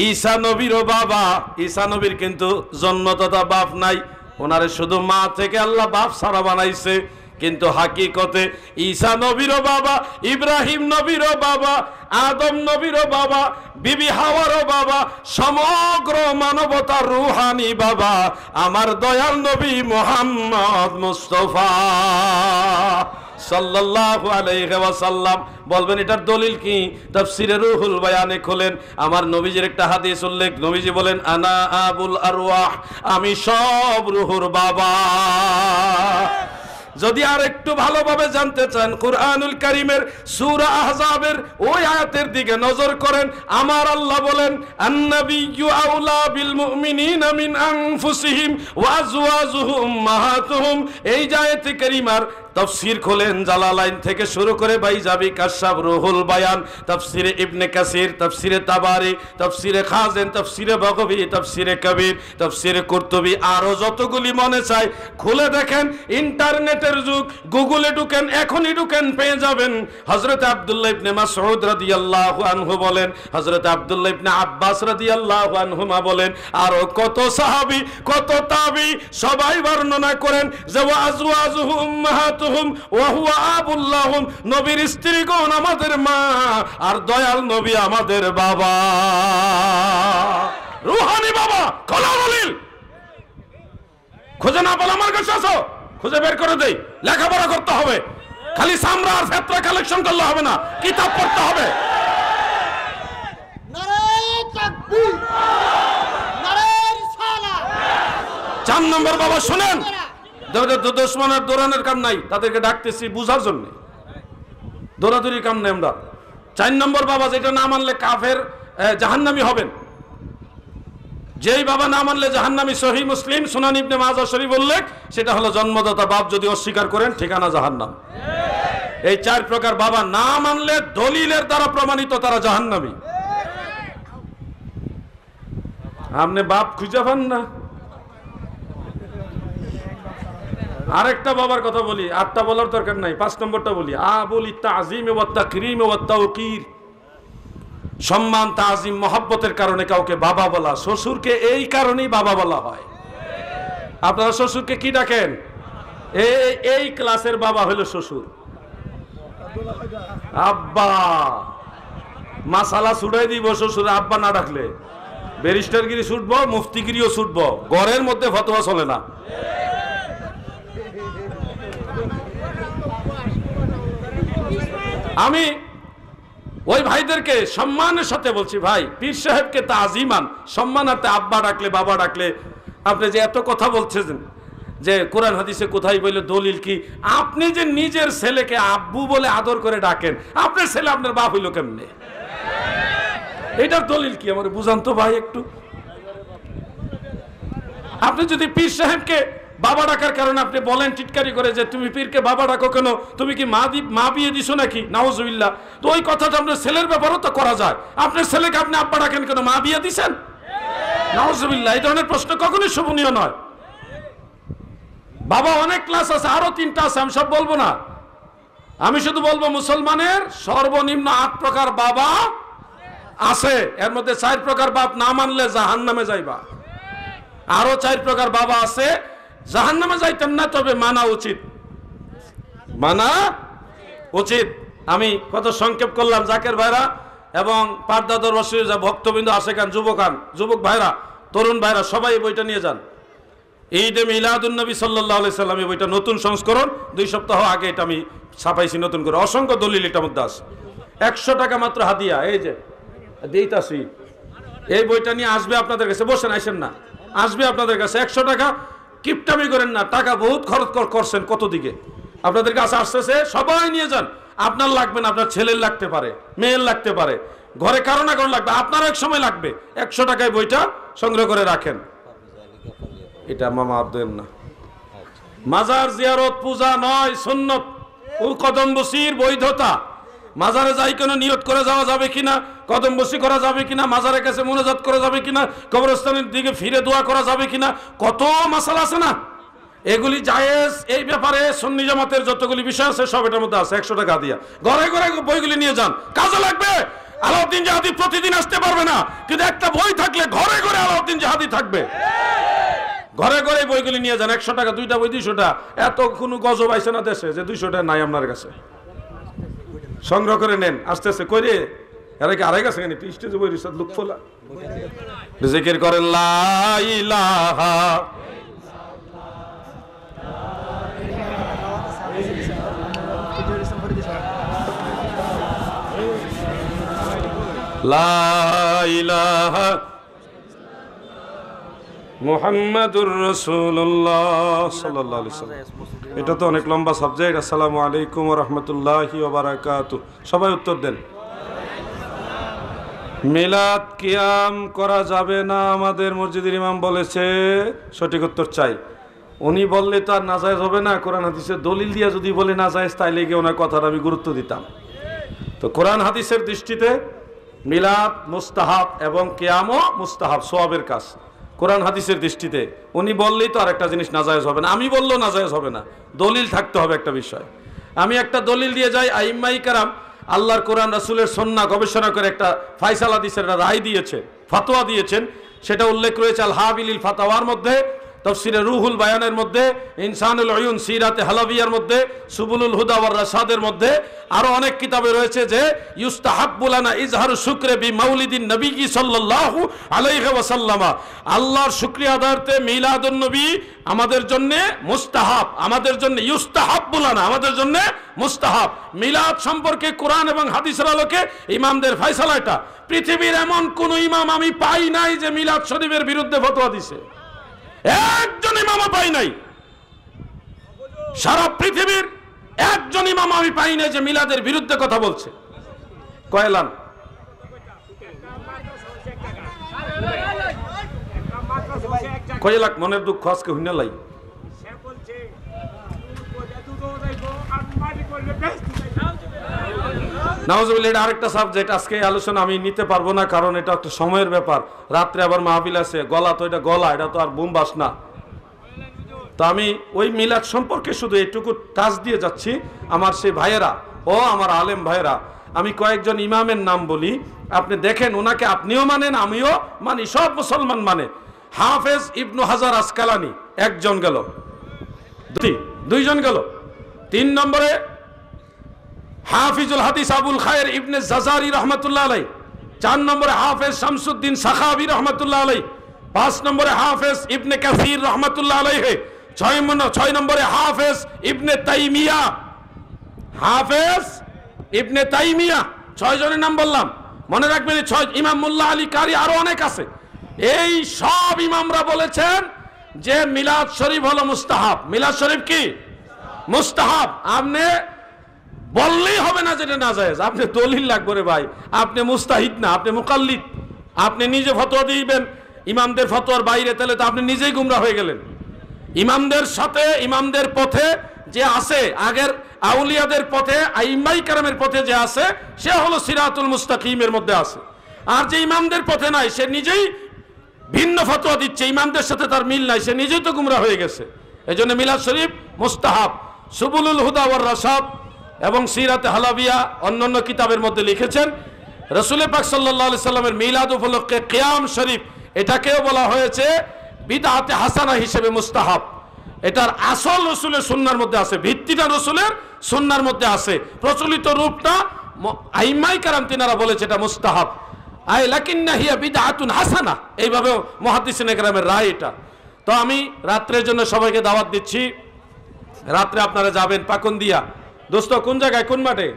ঈসা নবীরও বাবা। ঈসা নবীর কিন্তু জন্মদাতা বাপ নাই, ওনারে শুধু মা থেকে আল্লাহ বাপ সারা বানাইছে। কিন্তু হাকিকতে ঈসা নবীরও বাবা, ইব্রাহিম নবীরও বাবা, আদম নবীরও বাবা, বিবি হাওয়ারও বাবা, সমগ্র মানবতার রূহানি বাবা আমার দয়াল নবী মুহাম্মদ মুস্তাফা সাল্লাল্লাহু আলাইহি ওয়াসাল্লাম। বলবেন এটার দলিল কি? তাফসীরে রুহুল বায়ানে খোলেন, আমার নবীজির একটা হাদিস উল্লেখ। নবীজি বলেন, আনা আবুল আরওয়াহ, আমি সব রূহুর বাবা। যদি আর একটু ভালোভাবে জানতে চান, কুরআনুল কারীমের সূরা আহজাবের ওই আয়াতের দিকে নজর করেন। আমার আল্লাহ বলেন, আন-নাবিয়্যু আউলা বিল মুমিনিনা মিন আনফুসিহিম ওয়া আজওয়াজুহু উম্মাহাতুহুম। এই আয়াতে কারীমার তাফসীর খোলেন, জালালাইন থেকে শুরু করে বাইজাবি, কাশাফ, রুহুল বায়ান, তাফসীরে ইবনে কাসির, তাফসীরে তাবারি, তাফসীরে খাজেন, তাফসীরে বগবী, তাফসীরে কবির, তাফসীরে কুরতুবী, আরো যতগুলি মনে চায় খুলে দেখেন। ইন্টারনেটের যুগ, গুগলে ঢুকেন, এখনই ঢুকেন, পেয়ে যাবেন। হযরত আব্দুল্লাহ ইবনে মাসউদ রাদিয়াল্লাহু আনহু বলেন, হযরত আব্দুল্লাহ ইবনে আব্বাস রাদিয়াল্লাহু আনহুমা বলেন, আরো কত সাহাবী, কত তাবী, সবাই বর্ণনা করেন যে ওয়া আজওয়াজুহু উম্মাহাতুহুম ওয়া হুয়া আবুল্লাহুম, নবীর স্ত্রীগণ আমাদের মা, আর দয়াল নবী আমাদের বাবা, রূহানি বাবা। খোলা দলিল খুঁজে না বলে আমার কাছে আসো, খুঁজে বের করে দেই। লেখাপড়া করতে হবে, খালি সামরা আর ফেতরা কালেকশন করলে হবে না, কিতাব পড়তে হবে। নারে তাকবীর, নারে রিসালাত। 4 নম্বর বাবা শুনেন, দুশ্মনের দৌড়ানোর কাম নাই, তাদেরকে ডাকতেছি বুঝার জন্য, দৌড়াদৌড়ির কাম নেই আমরা। 4 নম্বর বাবা, যেটা না মানলে কাফের, জাহান্নামী হবেন। যেই বাবা না মানলে জাহান্নামী, সহিহ মুসলিম, সুনান ইবনে মাজাহ শরীফ উল্লেখ, সেটা হলো জন্মদাতা বাপ যদি অস্বীকার করেন, ঠিকানা জাহান্নাম। এই 4 প্রকার বাবা না মানলে দলিলের দ্বারা প্রমাণিত তারা জাহান্নামী। আপনি বাপ খুঁজে পান না। আরেকটা বাবার কথা বলি, 8টা বলার দরকার নাই, 5 নম্বরটা বলি। আবুল তাযীম ওয়া তাকরীম ওয়া তাওকীর, সম্মান তাজিম মহব্বতের কারণে কাউকে বাবা বলা, শ্বশুরকে এই কারণেই বাবা বলা হয়। আপনারা শ্বশুরকে কি ডাকেন? এই ক্লাসের বাবা হলো শ্বশুর। আব্বা মাসালা ছুটাই দিব শ্বশুর আব্বা না ডাকলে। ব্যারিস্টারগিরি ছুটবো, মুফতিগিরিও ছুটবো, ঘরের মধ্যে ফতোয়া চলে না। আমি ওই ভাইদেরকে সম্মানের সাথে বলছি, ভাই পীর সাহেবকে তাজিমান সম্মানার্থে আব্বা ডাকলে বাবা ডাকলে, আপনি যে এত কথা বলছেন যে কোরআন হাদিসে কোথায় বললে দলিল কি, আপনি যে নিজের ছেলেকে আব্বু বলে আদর করে ডাকেন, আপনার ছেলে আপনার বাপ হইল কেমনে? এটার দলিল কি আমার বুঝান তো ভাই একটু। আপনি যদি পীর সাহেবকে বাবা ডাকার কারণে আপনি বলেন টিটকারি করে যে তুমি পীরকে বাবা ডাকো কেন, তুমি কি মা বিয়ে দিছো নাকি, নাউজুবিল্লাহ, তো ওই কথাটা আপনার ছেলের ব্যাপারও তো করা যায়। আপনার ছেলেকে আপনি আব্বা ডাকেন কেন, মা বিয়ে দিছেন? নাউজুবিল্লাহ, এই ধরনের প্রশ্ন কখনোই শোভনীয় নয়। বাবা অনেক ক্লাস আছে, আরো 3টা আছে, আমি সব বলবো না। আমি শুধু বলবো মুসলমানের সর্বনিম্ন 8 প্রকার বাবা আছে, এর মধ্যে 4 প্রকার বাপ না মানলে জাহান্নামে যাইবা। আরো 4 প্রকার বাবা আছে, জাহান্নামে যাইতেন না, তবে মানা উচিত, মানা উচিত। আমি কত সংক্ষেপ করলাম। জাকের ভাইরা এবং পার্দা দরবাসী যা ভক্তবৃন্দ আশেকান যুবক ভাইরা, তরুণ ভাইরা, সবাই এই বইটা নিয়ে যান। ঈদে মিলাদুন্নবী সাল্লাল্লাহু আলাইহি সাল্লাম, এই বইটা নতুন সংস্করণ, 2 সপ্তাহ আগে এটা আমি ছাপাইছি নতুন করে, অসংখ্য দলিল এটার মধ্যে আছে। 100 টাকা মাত্র হাদিয়া, এই যে দিতাছি। এই বইটা নিয়ে আসবে আপনাদের কাছে, বসেন, আইসেন না, আসবে আপনাদের কাছে। 100 টাকা, কিপটামি করেন না, টাকা বহুত খরচ করছেন কত দিকে, আপনাদের কাছে আসতেছে, সবাই নিয়ে যান। আপনার লাগবে না, আপনার ছেলের লাগতে পারে, মেয়ের লাগতে পারে, ঘরে কারো না কারো লাগবে, আপনারও এক সময় লাগবে। 100 টাকায় বইটা সংগ্রহ করে রাখেন। এটা মামা আর দেন না। মাজার জিয়ারত পূজা নয়, সুন্নত ও কদম বসির বৈধতা। মাজারে যাই কেন নিয়ত করে যাওয়া যাবে কিনা, কদম বসি করা যাবে কিনা, মাজারের কাছে মুনাজাত করা যাবে কিনা, কবরস্থানের দিকে ফিরে দোয়া করা যাবে কিনা, কত মাসালা আছে না, এগুলি জায়েজ। এই ব্যাপারে সুন্নি জামাতের যতগুলি বিষয় আছে সব এটার মধ্যে আছে। 100 টাকা দিয়া ঘরে ঘরে বইগুলি নিয়ে যান, কাজে লাগবে। আলাউদ্দিন জাহাদি প্রতিদিন আসতে পারবে না, কিন্তু একটা বই থাকলে ঘরে ঘরে আলাউদ্দিন জাহাদি থাকবে। ঘরে ঘরে বইগুলি নিয়ে যান। 100 টাকা, 2টা বই 200 টাকা। এত কোনো গজব আইছে না দেশে যে 200 টাকা নাই আপনার কাছে, সংগ্রহ করে নেন। আসতেছে কইরে এরা কি আড়াই গেছে, স্টেজে বই রিসাদ লুক ফোলা জিকির করেন লা ইলাহা লা ইলাহা মুহাম্মাদুর রাসূলুল্লাহ সাল্লাল্লাহু আলাইহি ওয়াসাল্লাম। এটা তো অনেক লম্বা সাবজেক্ট। আসসালামু আলাইকুম ওয়া রাহমাতুল্লাহি ওয়া বারাকাতুহু। সবাই উত্তর দেন। মিলাদ কিয়াম করা যাবে না, আমাদের মসজিদের ইমাম বলেছে। সঠিক উত্তর চাই। উনি বললে তো আর নাজায়েজ হবে না, কোরআন হাদিসের দলিল দিয়ে যদি বলে নাজায়েজ, তাইলে গিয়ে ওনার কথাটা আমি গুরুত্ব দিতাম। তো কোরআন হাদিসের দৃষ্টিতে মিলাদ মুস্তাহাব এবং কিয়ামও মুস্তাহাব, সওয়াবের কাজ। কোরআন হাদিসের দৃষ্টিতে উনি বললেই তো আর একটা জিনিস নাজায়েজ হবে না, আমি বললেও নাজায়েজ হবে না, দলিল থাকতে হবে একটা বিষয়। আমি একটা দলিল দিয়ে যাই, আইম্মাই কারাম আল্লাহর কোরআন রাসূলের সুন্নাহ গবেষণা করে একটা ফায়সালা দিয়েছেন, একটা রায় দিয়েছেন, ফতোয়া দিয়েছেন। সেটা উল্লেখ রয়েছে আল হাবিলিল ফাতাওয়ার মধ্যে, তাফসিরে রুহুল বায়ানের মধ্যে, ইনসানুল উয়ুন সিরাতে হালাবিয়ার মধ্যে, সুবুলুল হুদা ওয়ার রাশাদের মধ্যে, আরো অনেক কিতাবে রয়েছে যে ইউস্তাহাব্বু লানা ইজহারু শুকরে বি মাউলিদিন নবী সাল্লাল্লাহু আলাইহি ওয়াসাল্লাম, আল্লাহর শুকরিয়া আদায়ার্থে মিলাদুন নবী আমাদের জন্য মুস্তাহাব, আমাদের জন্য ইউস্তাহাব্বু লানা, আমাদের জন্য মুস্তাহাব। মিলাদ সম্পর্কে কোরআন এবং হাদিসের আলোকে ইমামদের ফয়সালা এটা। পৃথিবীর এমন কোন ইমাম আমি পাই নাই যে মিলাদ শরীফের বিরুদ্ধে ফতোয়া দিছে, একজন ইমামও পাই নাই। সারা পৃথিবীর একজন ইমাম আমি পাই নাই যে মিলাদের বিরুদ্ধে কথা বলছে। কয়লান কয়লাক মনের দুঃখ আজকে হুইনা লাই। নাউজুবিল্লাহ, এটা আরেকটা সাবজেক্ট। আজকে আলোচনা আমি নিতে পারবো না, কারণ এটা একটা সময়ের ব্যাপার। রাত্রে আবার মাহফিল আছে, গলা তো এটা গলা, এটা তো আর বুম বাস না। তো আমি ওই মিলাদ সম্পর্কে শুধু এইটুকু টাচ দিয়ে যাচ্ছি। আমার সেই ভাইয়েরা ও আমার আলেম ভাইয়েরা, আমি কয়েকজন ইমামের নাম বলি, আপনি দেখেন ওনাকে আপনিও মানেন, আমিও মানি, সব মুসলমান মানে। হাফেজ ইবনু হাজার আসকালানি একজন গেল, দুইজন গেল। 3 নম্বরে হাফিজুল হাদিস আবুল খায়ের ইবনে জাজারি রহমতুল্লাহ আলাই। 4 নম্বরে হাফেজ শামসুদ্দিন সাখাবি রহমতুল্লাহ আলাই। 5 নম্বরে হাফেজ ইবনে কাসির রহমতুল্লাহ আলাইহি। 6 নম্বরে হাফেজ ইবনে তাইমিয়া, হাফেজ ইবনে তাইমিয়া। 6 জনের নাম বললাম, মনে রাখবেন। 6 ইমাম মোল্লা আলী কারি, আরো অনেক আছে। এই সব ইমামরা বলেছেন যে মিলাদ শরীফ হলো মুস্তাহাব। মিলাদ শরীফ কি মুস্তাহাব। আপনি বললেই হবে না যেটা নাজায়েজ, আপনি দলিল লাগবে রে ভাই। আপনি মুস্তাহিদ না, আপনি মুকাল্লিদ। আপনি নিজে ফতোয়া দিবেন ইমামদের ফতোয়ার বাইরে, তাহলে তো আপনি নিজেই গুমরা হয়ে গেলেন। ইমামদের সাথে, ইমামদের পথে যে আছে, আগের আউলিয়াদের পথে, আইম্মাই কারামের পথে যে আছে, সে হলো সিরাতুল মুস্তাকিমের মধ্যে আছে। আর যে ইমামদের পথে নাই, সে নিজেই ভিন্ন ফতোয়া দিচ্ছে, ইমামদের সাথে তার মিল নাই, সে নিজেই তো গুমরা হয়ে গেছে। এই জন্য মিলাদ শরীফ মুস্তাহাব। সুবুলুল হুদা ওয়ার রাশাদ এবং সিরাতে হালাবিয়া অন্যান্য কিতাবের মধ্যে লিখেছেন রাসূল পাক সাল্লাল্লাহু আলাইহি সাল্লামের মিলাদ উপলক্ষে কিয়াম শরীফ, এটাকেও বলা হয়েছে বিদআতে হাসানা হিসেবে মুস্তাহাব। এটার আসল রাসূলের সুন্নাহর মধ্যে আছে, ভিত্তিটা রাসূলের সুন্নাহর মধ্যে আছে। প্রচলিত রূপটা আইম্মাই কারাম তিনারা বলেছে এটা মুস্তাহাব। আই লাকিন্না হিয়া বিদআতুন হাসানা, এইভাবে মুহাদ্দিসিনে কেরামের রায় এটা। তো আমি রাত্রের জন্য সবাইকে দাওয়াত দিচ্ছি। রাত্রে আপনারা যাবেন পাকুন্দিয়া। দোস্ত কোন জায়গায়, কোন মাঠে?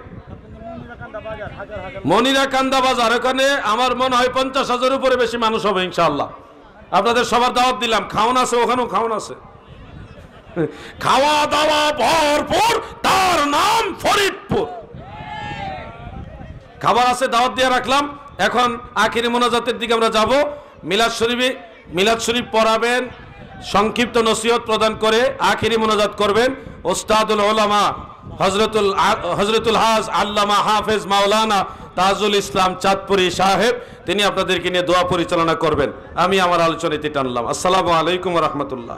মনিরা কান্দা বাজার। ওখানে আমার মনে হয় 50,000 উপরে বেশি মানুষ হবে ইনশাআল্লাহ। আপনাদের সবার দাওয়াত দিলাম। খাওয়ান আছে, ওখানেও খাওয়ান আছে, খাওয়া দাওয়া ভরপুর, তার নাম ফরিদপুর। খাবার আছে, দাওয়াত দিয়ে রাখলাম। এখন আখিরি মোনাজাতের দিকে আমরা যাব। মিলাদ শরীফ পড়াবেন, সংক্ষিপ্ত নসিহত প্রদান করে আখিরি মোনাজাত করবেন ওস্তাদুল উলামা হযরতুল হাজ আল্লামা হাফেজ মাওলানা তাজুল ইসলাম চাঁদপুরি সাহেব। তিনি আপনাদেরকে নিয়ে দোয়া পরিচালনা করবেন। আমি আমার আলোচনাতে টানলাম। আসসালামু আলাইকুম ওয়া রাহমাতুল্লাহ।